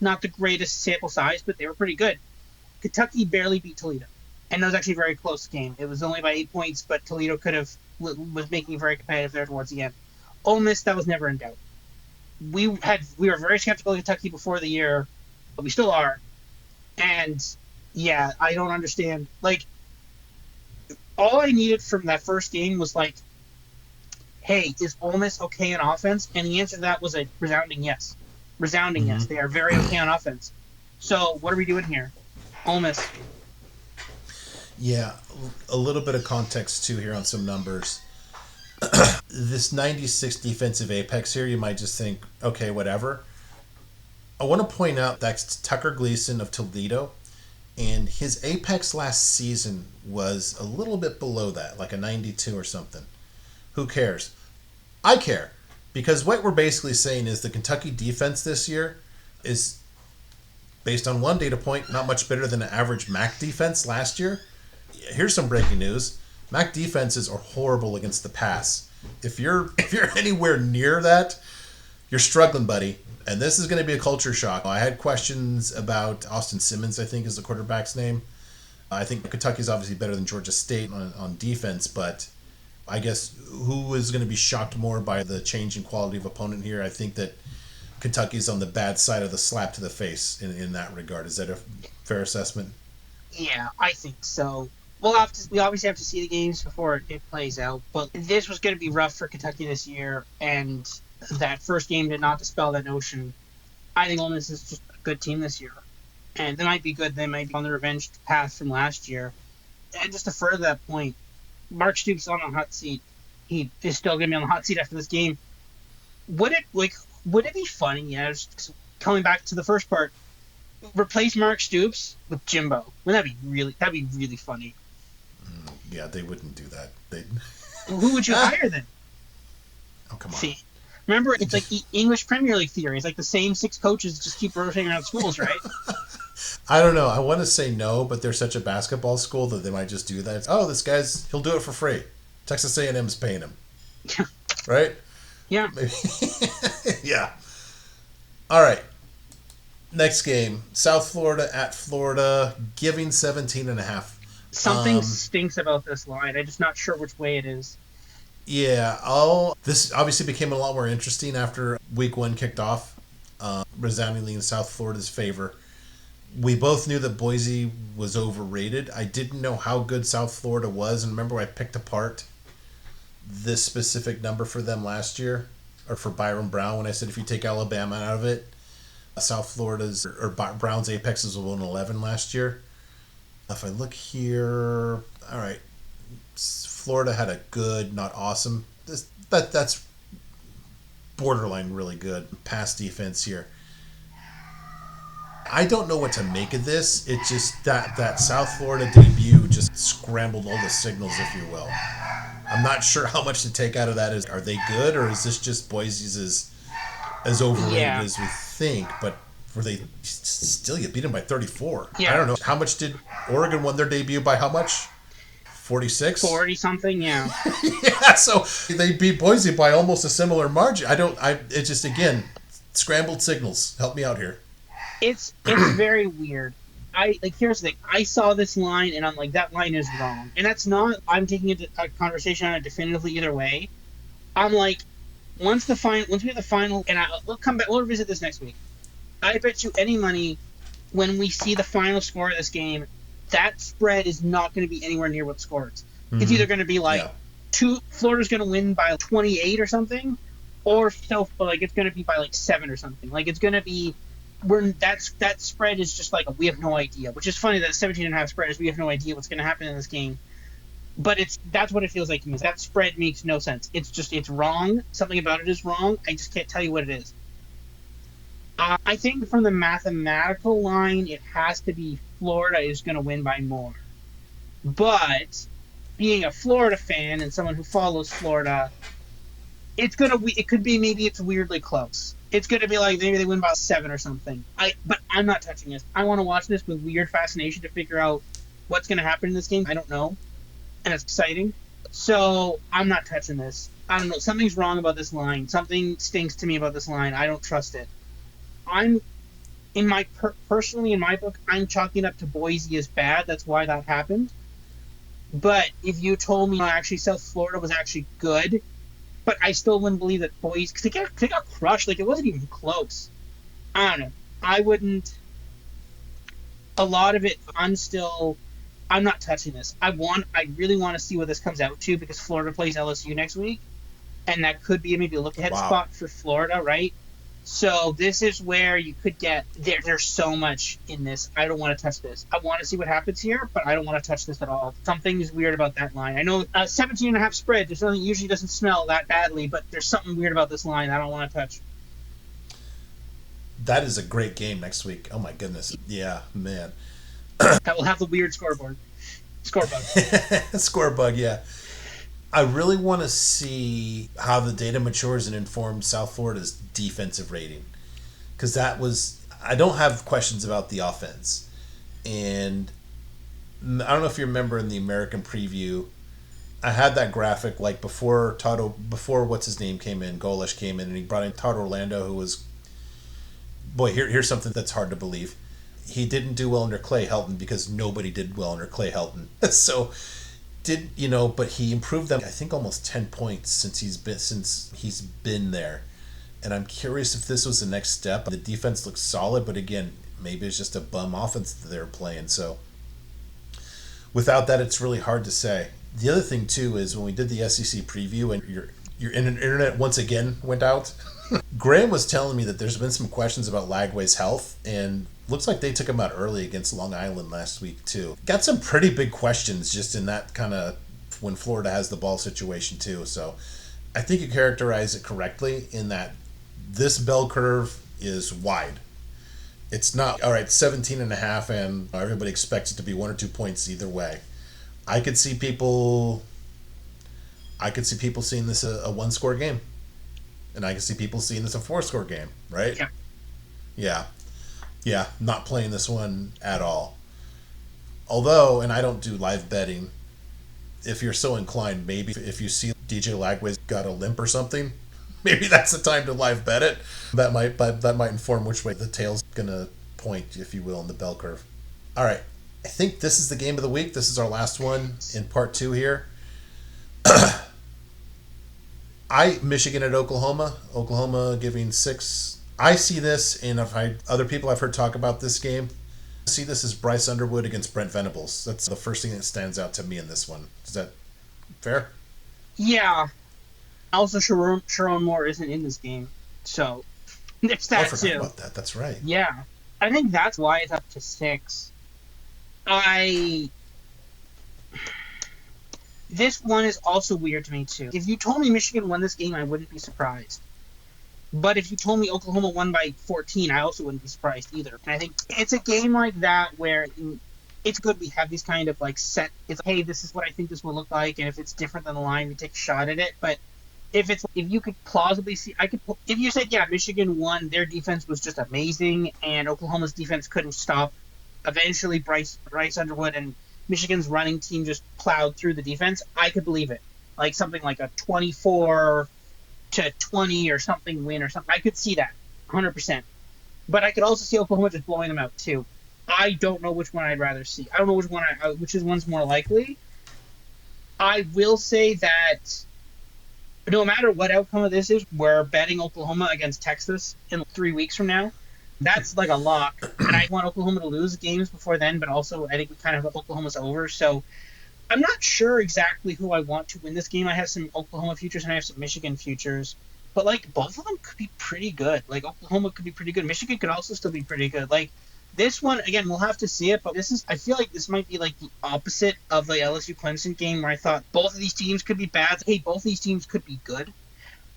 Not the greatest sample size, but they were pretty good. Kentucky barely beat Toledo. And that was actually a very close game. It was only by 8 points, but Toledo was making it very competitive there towards the end. Ole Miss, that was never in doubt. We were very skeptical of Kentucky before the year, but we still are. And yeah, I don't understand. Like, all I needed from that first game was like, hey, is Ole Miss okay on offense? And the answer to that was a resounding yes. Resounding yes. They are very okay on offense. So what are we doing here? Ole Miss. Yeah, a little bit of context too here on some numbers. This 96 defensive apex here, you might just think, okay, whatever. I want to point out that's Tucker Gleason of Toledo, and his apex last season was a little bit below that, like a 92 or something. Who cares? I care, because what we're basically saying is the Kentucky defense this year is, based on one data point, not much better than the average MAC defense last year. Here's some breaking news. MAC defenses are horrible against the pass. If you're anywhere near that, you're struggling, buddy. And this is going to be a culture shock. I had questions about Austin Simmons, I think is the quarterback's name. I think Kentucky's obviously better than Georgia State on defense, but I guess who is going to be shocked more by the change in quality of opponent here? I think that Kentucky's on the bad side of the slap to the face in that regard. Is that a fair assessment? Yeah, I think so. We obviously have to see the games before it plays out, but this was going to be rough for Kentucky this year, and that first game did not dispel that notion. I think Ole Miss is just a good team this year, and they might be good. They might be on the revenge path from last year. And just to further that point, Mark Stoops on the hot seat. He is still going to be on the hot seat after this game. Would it be funny? Yeah, just coming back to the first part, replace Mark Stoops with Jimbo. Wouldn't that'd be really funny? Yeah, they wouldn't do that. Who would you hire then? Oh, come on. See, remember, it's like English Premier League theory. It's like the same 6 coaches just keep rotating around schools, right? I don't know. I want to say no, but they're such a basketball school that they might just do that. Oh, he'll do it for free. Texas A&M's paying him. Right? Yeah. Maybe. Yeah. All right. Next game. South Florida at Florida, giving 17.5. Something stinks about this line. I'm just not sure which way it is. Yeah. This obviously became a lot more interesting after week 1 kicked off, resoundingly in South Florida's favor. We both knew that Boise was overrated. I didn't know how good South Florida was, and remember I picked apart this specific number for them last year, or for Byron Brown, when I said if you take Alabama out of it, South Florida's or Brown's Apexes was 111 last year. If I look here, all right, Florida had a good, not awesome. That's borderline really good pass defense here. I don't know what to make of this. It just that South Florida debut just scrambled all the signals, if you will. I'm not sure how much to take out of that. Are they good, or is this just Boise's as overrated as we think? But were they still get beaten by 34? Yeah. I don't know. How much did Oregon won their debut by? How much? 46? 40 something, yeah. Yeah, so they beat Boise by almost a similar margin. It just, again, scrambled signals. Help me out here. It's very weird. Here's the thing. I saw this line and I'm like, that line is wrong. And that's not, I'm taking a conversation on it definitively either way. I'm like, once we have the final, and we'll revisit this next week. I bet you any money when we see the final score of this game, that spread is not going to be anywhere near what the score is. Mm-hmm. It's either going to be Florida's going to win by 28 or something, or it's going to be by 7 or something. It's going to be, that spread is just we have no idea, which is funny that a 17.5 spread is we have no idea what's going to happen in this game. But that's what it feels like to me. That spread makes no sense. It's wrong. Something about it is wrong. I just can't tell you what it is. I think from the mathematical line, it has to be Florida is going to win by more. But being a Florida fan and someone who follows Florida, it could be maybe it's weirdly close. It's going to be maybe they win by 7 or something. But I'm not touching this. I want to watch this with weird fascination to figure out what's going to happen in this game. I don't know. And it's exciting. So I'm not touching this. I don't know. Something's wrong about this line. Something stinks to me about this line. I don't trust it. Personally in my book, I'm chalking up to Boise as bad. That's why that happened. But if you told me actually South Florida was actually good, but I still wouldn't believe that Boise, because they got crushed. It wasn't even close. I don't know. I wouldn't. A lot of it, I'm not touching this. I really want to see what this comes out to, because Florida plays LSU next week, and that could be maybe a look-ahead spot for Florida, right? So this is where you could get there's so much in this. I don't want to touch this. I want to see what happens here, but I don't want to touch this at all. Something is weird about that line. I know 17.5 spread. There's something usually doesn't smell that badly, but there's something weird about this line I don't want to touch. That is a great game next week. Oh my goodness. Yeah, man. That will have the weird score bug. Score bug, yeah. I really want to see how the data matures and informs South Florida's defensive rating, because I don't have questions about the offense. And I don't know if you remember in the American preview, I had that graphic before what's his name came in, Golish came in, and he brought in Todd Orlando, who was, here's something that's hard to believe. He didn't do well under Clay Helton because nobody did well under Clay Helton. So but he improved them, I think, almost 10 points since he's been there. And I'm curious if this was the next step. The defense looks solid, but again, maybe it's just a bum offense that they're playing. So without that, it's really hard to say. The other thing too is when we did the SEC preview and your internet once again went out, Graham was telling me that there's been some questions about Lagway's health, and Looks like they took him out early against Long Island last week, too. Got some pretty big questions just in that kind of when Florida has the ball situation, too. So I think you characterize it correctly in that this bell curve is wide. It's not, all right, 17 and a half, and everybody expects it to be 1 or 2 points either way. I could see people seeing this a one-score game. And I can see people seeing this a 4-score game, right? Yeah. Yeah. Yeah, not playing this one at all. Although, and I don't do live betting, if you're so inclined, maybe if you see DJ Lagway's got a limp or something, maybe that's the time to live bet it. That might inform which way the tail's gonna point, if you will, in the bell curve. All right, I think this is the game of the week. This is our last one in part 2 here. Michigan at Oklahoma. Oklahoma giving 6. I see this, and other people I've heard talk about this game, I see this as Bryce Underwood against Brent Venables. That's the first thing that stands out to me in this one. Is that fair? Yeah. Also, Sharon Moore isn't in this game, so there's that I forgot too. about that. That's right. Yeah, I think that's why it's up to 6. This one is also weird to me too. If you told me Michigan won this game, I wouldn't be surprised. But if you told me Oklahoma won by 14, I also wouldn't be surprised either. And I think it's a game like that where it's good we have these kind of like set. It's hey, this is what I think this will look like, and if it's different than the line, we take a shot at it. But if you could plausibly see, if you said Michigan won, their defense was just amazing, and Oklahoma's defense couldn't stop. Eventually, Bryce Underwood and Michigan's running team just plowed through the defense. I could believe it, like something like a 24-20 or something win or something. I could see that 100%. But I could also see Oklahoma just blowing them out too. I don't know which one I'd rather see. I don't know which one's more likely. I will say that no matter what outcome of this is, we're betting Oklahoma against Texas in 3 weeks from now. That's like a lock. And I want Oklahoma to lose games before then, but also I think we kind of have Oklahoma's over. So I'm not sure exactly who I want to win this game. I have some Oklahoma futures and I have some Michigan futures. But, like, both of them could be pretty good. Like, Oklahoma could be pretty good. Michigan could also still be pretty good. Like, this one, again, we'll have to see it, but I feel like this might be, like, the opposite of the LSU-Clemson game where I thought both of these teams could be bad. Hey, both of these teams could be good.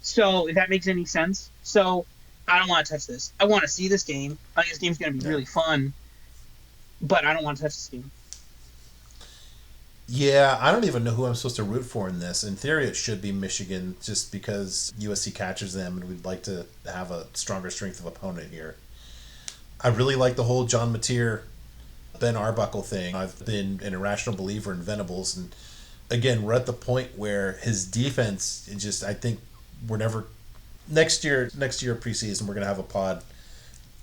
So, if that makes any sense. So, I don't want to touch this. I want to see this game. I think this game's going to be really fun, but I don't want to touch this game. Yeah, I don't even know who I'm supposed to root for in this. In theory, it should be Michigan just because USC catches them and we'd like to have a stronger strength of opponent here. I really like the whole John Mateer, Ben Arbuckle thing. I've been an irrational believer in Venables. And again, we're at the point where his defense, I think we're never... Next year preseason, we're going to have a pod.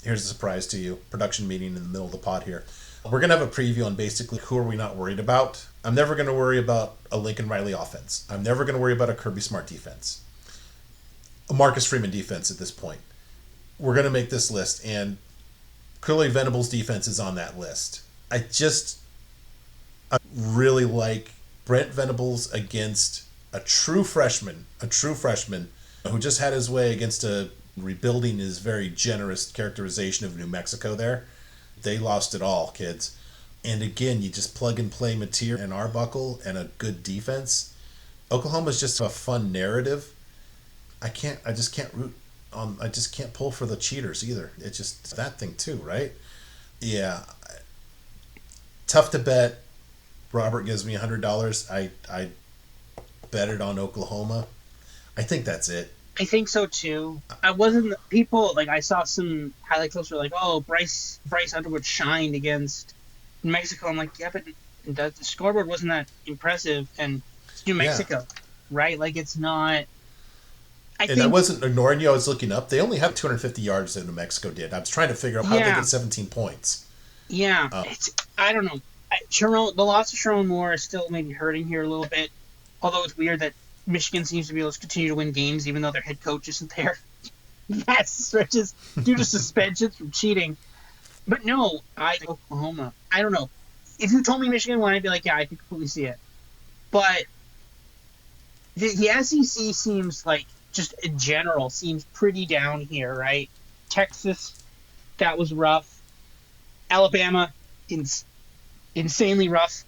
Here's a surprise to you. Production meeting in the middle of the pod here. We're going to have a preview on basically who are we not worried about. I'm never going to worry about a Lincoln Riley offense. I'm never going to worry about a Kirby Smart defense. A Marcus Freeman defense at this point. We're going to make this list, and clearly Venables' defense is on that list. I really like Brent Venables against a true freshman who just had his way against rebuilding his very generous characterization of New Mexico there. They lost it all, kids. And again, you just plug and play Mateer and Arbuckle and a good defense. Oklahoma's just a fun narrative. I just can't pull for the cheaters either. It's just that thing too, right? Yeah. Tough to bet. Robert gives me $100. I bet it on Oklahoma. I think that's it. I think so too. I saw some highlight clips were like, oh, Bryce Underwood shined against New Mexico. I'm like, yeah, but the scoreboard wasn't that impressive, and it's New Mexico, right? Like, it's not. I wasn't ignoring you. I was looking up. They only have 250 yards that New Mexico did. I was trying to figure out how they get 17 points. Yeah, I don't know. The loss of Sharon Moore is still maybe hurting here a little bit, although it's weird that Michigan seems to be able to continue to win games even though their head coach isn't there. That stretches due to suspensions from cheating. But no, Oklahoma. I don't know. If you told me Michigan won, I'd be like, yeah, I can completely see it. But the SEC seems like, just in general, seems pretty down here, right? Texas, that was rough. Alabama, insanely rough.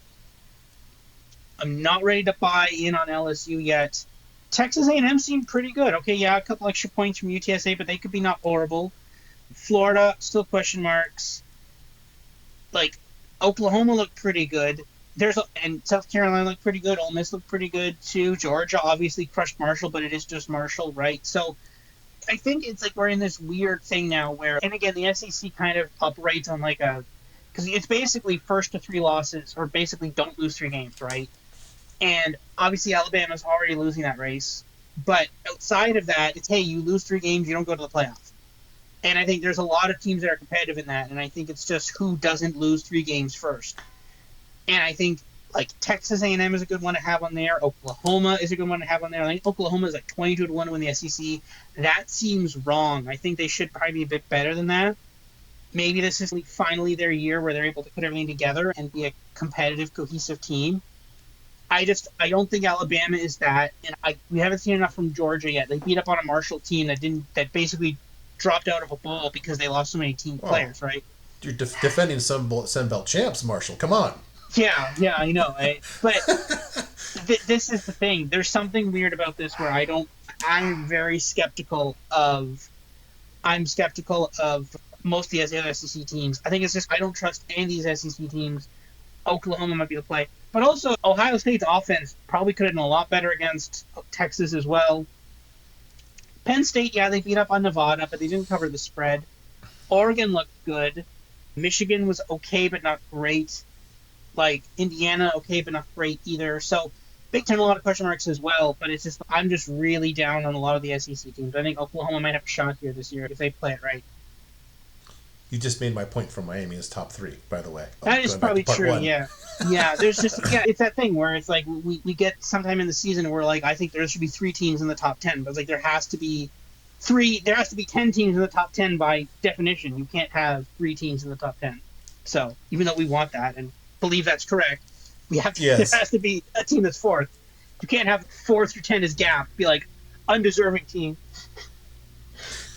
I'm not ready to buy in on LSU yet. Texas A&M seemed pretty good. Okay, yeah, a couple extra points from UTSA, but they could be not horrible. Florida, still question marks. Like, Oklahoma looked pretty good. And South Carolina looked pretty good. Ole Miss looked pretty good too. Georgia obviously crushed Marshall, but it is just Marshall, right? So I think it's like we're in this weird thing now where, and again, the SEC kind of operates on like a, because it's basically first to three losses, or basically don't lose three games, right? And obviously Alabama's already losing that race. But outside of that, it's, hey, you lose three games, you don't go to the playoff. And I think there's a lot of teams that are competitive in that. And I think it's just who doesn't lose three games first. And I think like Texas A&M is a good one to have on there. Oklahoma is a good one to have on there. I think Oklahoma is like 22-1 to win the SEC. That seems wrong. I think they should probably be a bit better than that. Maybe this is finally their year where they're able to put everything together and be a competitive, cohesive team. I don't think Alabama is that, and we haven't seen enough from Georgia yet. They beat up on a Marshall team that basically dropped out of a bowl because they lost so many team players, right? You're defending Sun Belt champs, Marshall. Come on. Yeah, I know. But this is the thing. There's something weird about this where I'm very skeptical of. I'm skeptical of most of the other SEC teams. I think it's just I don't trust any of these SEC teams. Oklahoma might be the play. But also, Ohio State's offense probably could have done a lot better against Texas as well. Penn State, yeah, they beat up on Nevada, but they didn't cover the spread. Oregon looked good. Michigan was okay, but not great. Like, Indiana, okay, but not great either. So, Big Ten, a lot of question marks as well, but it's just, I'm just really down on a lot of the SEC teams. I think Oklahoma might have a shot here this year if they play it right. You just made my point from Miami as top three, by the way. That is probably true, yeah. Yeah, there's just, it's that thing where it's like we get sometime in the season where like, I think there should be three teams in the top 10, but it's like there has to be 10 teams in the top 10 by definition. You can't have three teams in the top 10. So, even though we want that and believe that's correct, there has to be a team that's fourth. You can't have 4 through 10 as gap. Be like, undeserving team.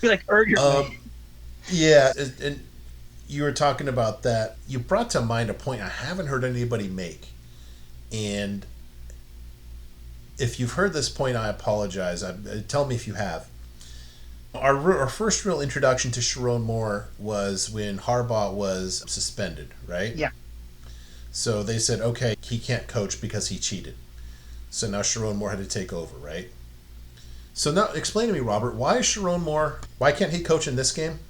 Be like, earn your way. Yeah, and you were talking about that. You brought to mind a point I haven't heard anybody make. And if you've heard this point, I apologize. Tell me if you have. Our first real introduction to Sharon Moore was when Harbaugh was suspended, right? Yeah. So they said, okay, he can't coach because he cheated. So now Sharon Moore had to take over, right? So now explain to me, Robert, why can't he coach in this game?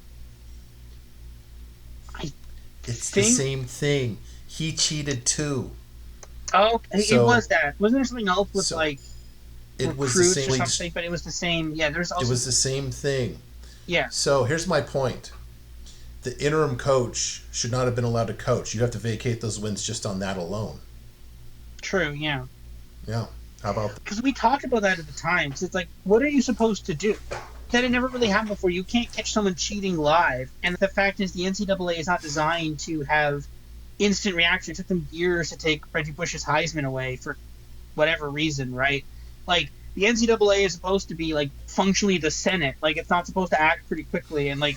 It's the same thing. He cheated too. Oh, it was that. Wasn't there something else with it was the same or something? But it was the same. Yeah, there's also. It was the same thing. Yeah. So here's my point. The interim coach should not have been allowed to coach. You have to vacate those wins just on that alone. True. Yeah. Yeah. How about that? Because we talked about that at the time. Because it's like, what are you supposed to do? That had never really happened before. You can't catch someone cheating live. And the fact is, the NCAA is not designed to have instant reaction. It took them years to take Reggie Bush's Heisman away for whatever reason, right? Like, the NCAA is supposed to be, like, functionally the Senate. Like, it's not supposed to act pretty quickly. And, like,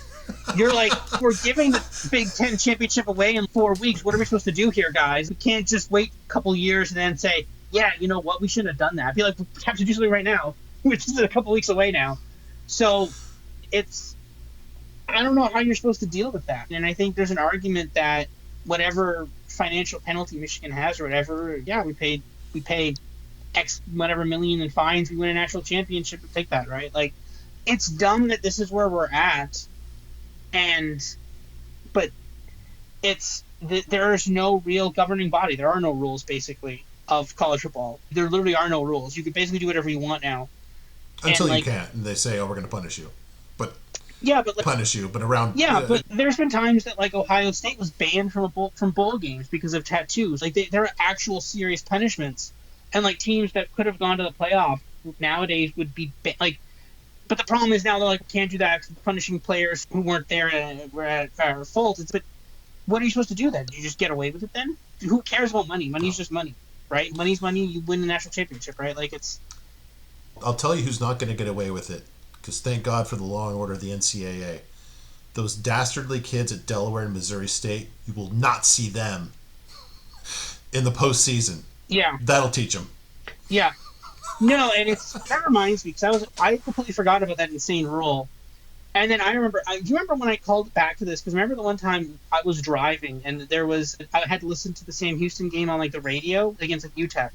you're like, we're giving the Big Ten championship away in 4 weeks. What are we supposed to do here, guys? We can't just wait a couple years and then say, yeah, you know what? We shouldn't have done that. I feel like we have to do something right now, which is a couple weeks away now. So I don't know how you're supposed to deal with that. And I think there's an argument that whatever financial penalty Michigan has or whatever, yeah, we pay X whatever million in fines, we win a national championship, we take that, right? Like, it's dumb that this is where we're at, but there is no real governing body. There are no rules, basically, of college football. There literally are no rules. You can basically do whatever you want now. Until you can't, and they say, "Oh, we're going to punish you," but around but there's been times that like Ohio State was banned from bowl games because of tattoos. Like there are actual serious punishments, and like teams that could have gone to the playoff nowadays would be like. But the problem is now they're like, we can't do that because punishing players who weren't there and were at fault. But what are you supposed to do then? Do you just get away with it then? Who cares about money? Money's just money, right? Money's money. You win the national championship, right? Like it's. I'll tell you who's not going to get away with it, because thank God for the law and order of the NCAA. those dastardly kids at Delaware and Missouri State, you will not see them in the postseason. Yeah. That'll teach them. Yeah. No, and that reminds me, because I completely forgot about that insane rule. And then I remember, do you remember when I called back to this? Because remember the one time I was driving and I had to listen to the Sam Houston game on like the radio against like UTEP.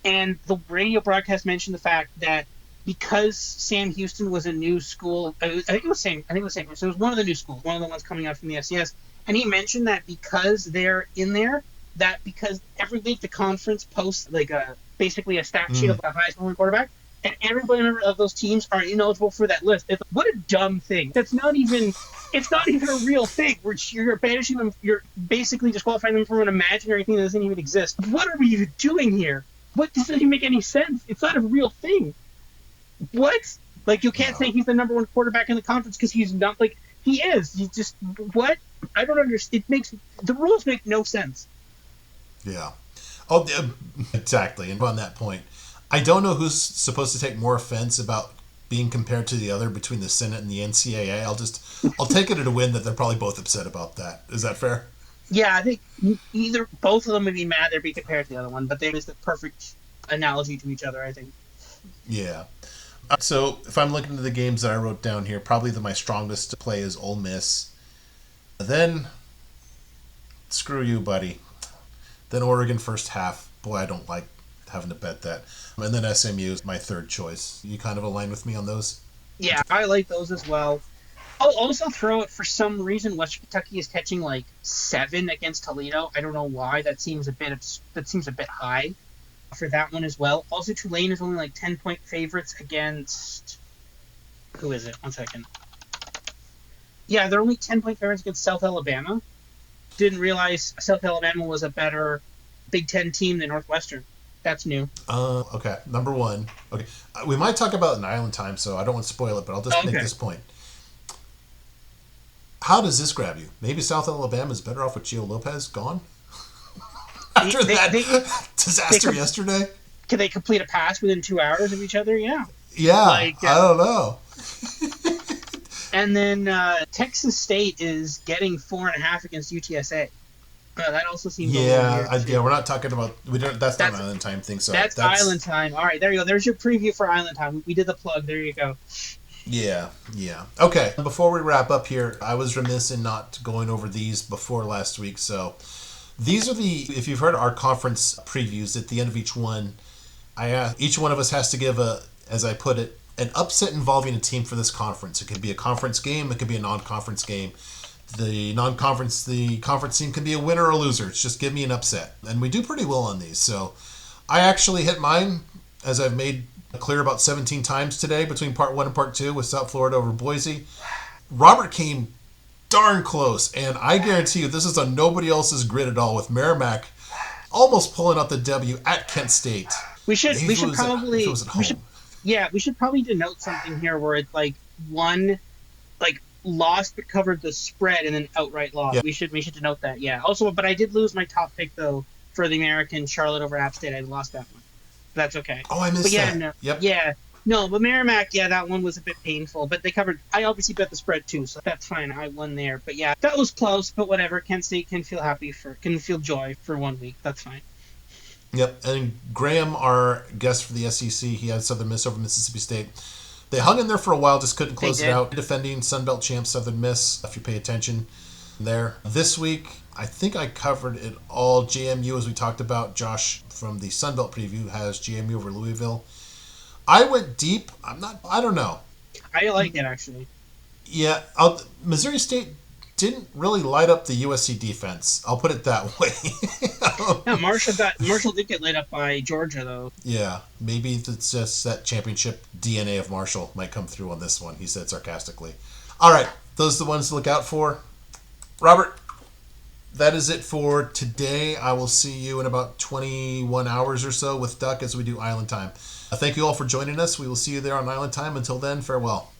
And the radio broadcast mentioned the fact that because Sam Houston was a new school, I think it was Sam. So it was one of the new schools, one of the ones coming out from the FCS. And he mentioned that because they're in there, that because every week the conference posts like basically a stat sheet of the highest scoring quarterback, and every member of those teams are ineligible for that list. What a dumb thing. It's not even a real thing. You're banishing them. You're basically disqualifying them from an imaginary thing that doesn't even exist. What are we even doing here? What doesn't even make any sense? It's not a real thing. What? Like, you can't say he's the number one quarterback in the conference because he's not. Like, he is. You just, what? I don't understand. The rules make no sense. Yeah. Oh, exactly. And on that point, I don't know who's supposed to take more offense about being compared to the other between the Senate and the NCAA. I'll take it as a win that they're probably both upset about that. Is that fair? Yeah, I think both of them would be mad they'd be compared to the other one, but they're just the perfect analogy to each other, I think. Yeah. So if I'm looking at the games that I wrote down here, probably my strongest play is Ole Miss. Then, screw you, buddy. Then Oregon first half. Boy, I don't like having to bet that. And then SMU is my third choice. You kind of align with me on those? Yeah, I like those as well. I'll also throw it, for some reason, Western Kentucky is catching like 7 against Toledo. I don't know why. That seems a bit high for that one as well. Also, Tulane is only like 10-point favorites against, who is it? 1 second. Yeah, they're only 10-point favorites against South Alabama. Didn't realize South Alabama was a better Big Ten team than Northwestern. That's new. Okay. Number one. Okay. We might talk about it in Island Time, so I don't want to spoil it, but I'll just make this point. How does this grab you? Maybe South Alabama is better off with Gio Lopez gone? After that disaster yesterday? Can they complete a pass within 2 hours of each other? Yeah. Yeah. I don't know. And then Texas State is getting 4.5 against UTSA. That also seems weird. Yeah, we're not talking about. That's not an Island Time thing. So that's Island Time. All right, there you go. There's your preview for Island Time. We did the plug. There you go. Yeah. Okay. Before we wrap up here, I was remiss in not going over these before last week. So these are if you've heard our conference previews, at the end of each one, each one of us has to give as I put it, an upset involving a team for this conference. It could be a conference game. It could be a non-conference game. The conference team can be a winner or a loser. It's just give me an upset. And we do pretty well on these. So I actually hit mine, as I've made clear about 17 times today, between part 1 and part 2 with South Florida over Boise. Robert came darn close. And I guarantee you this is on nobody else's grid at all, with Merrimack almost pulling out the W at Kent State. We should probably denote something here where it's like one lost but covered the spread and then outright lost. Yeah. We should denote that. Yeah. Also, but I did lose my top pick though for the American, Charlotte over App State. I lost that one. That's okay. Oh, I missed that. No, yep. Yeah. No, but Merrimack, that one was a bit painful. But they covered. I obviously bet the spread too, so that's fine. I won there. But yeah, that was close. But whatever. Kent State can feel joy for 1 week. That's fine. Yep. And Graham, our guest for the SEC, he had Southern Miss over Mississippi State. They hung in there for a while, just couldn't close it out. Defending Sun Belt champs Southern Miss, if you pay attention there. This week, I think I covered it all. JMU, as we talked about, Josh from the Sun Belt preview has JMU over Louisville. I went deep. I don't know. I like it, actually. Yeah, Missouri State didn't really light up the USC defense. I'll put it that way. Yeah, Marshall did get lit up by Georgia, though. Yeah, maybe it's just that championship DNA of Marshall might come through on this one, he said sarcastically. All right, those are the ones to look out for. Robert, that is it for today. I will see you in about 21 hours or so with Duck as we do Island Time. Thank you all for joining us. We will see you there on Island Time. Until then, farewell.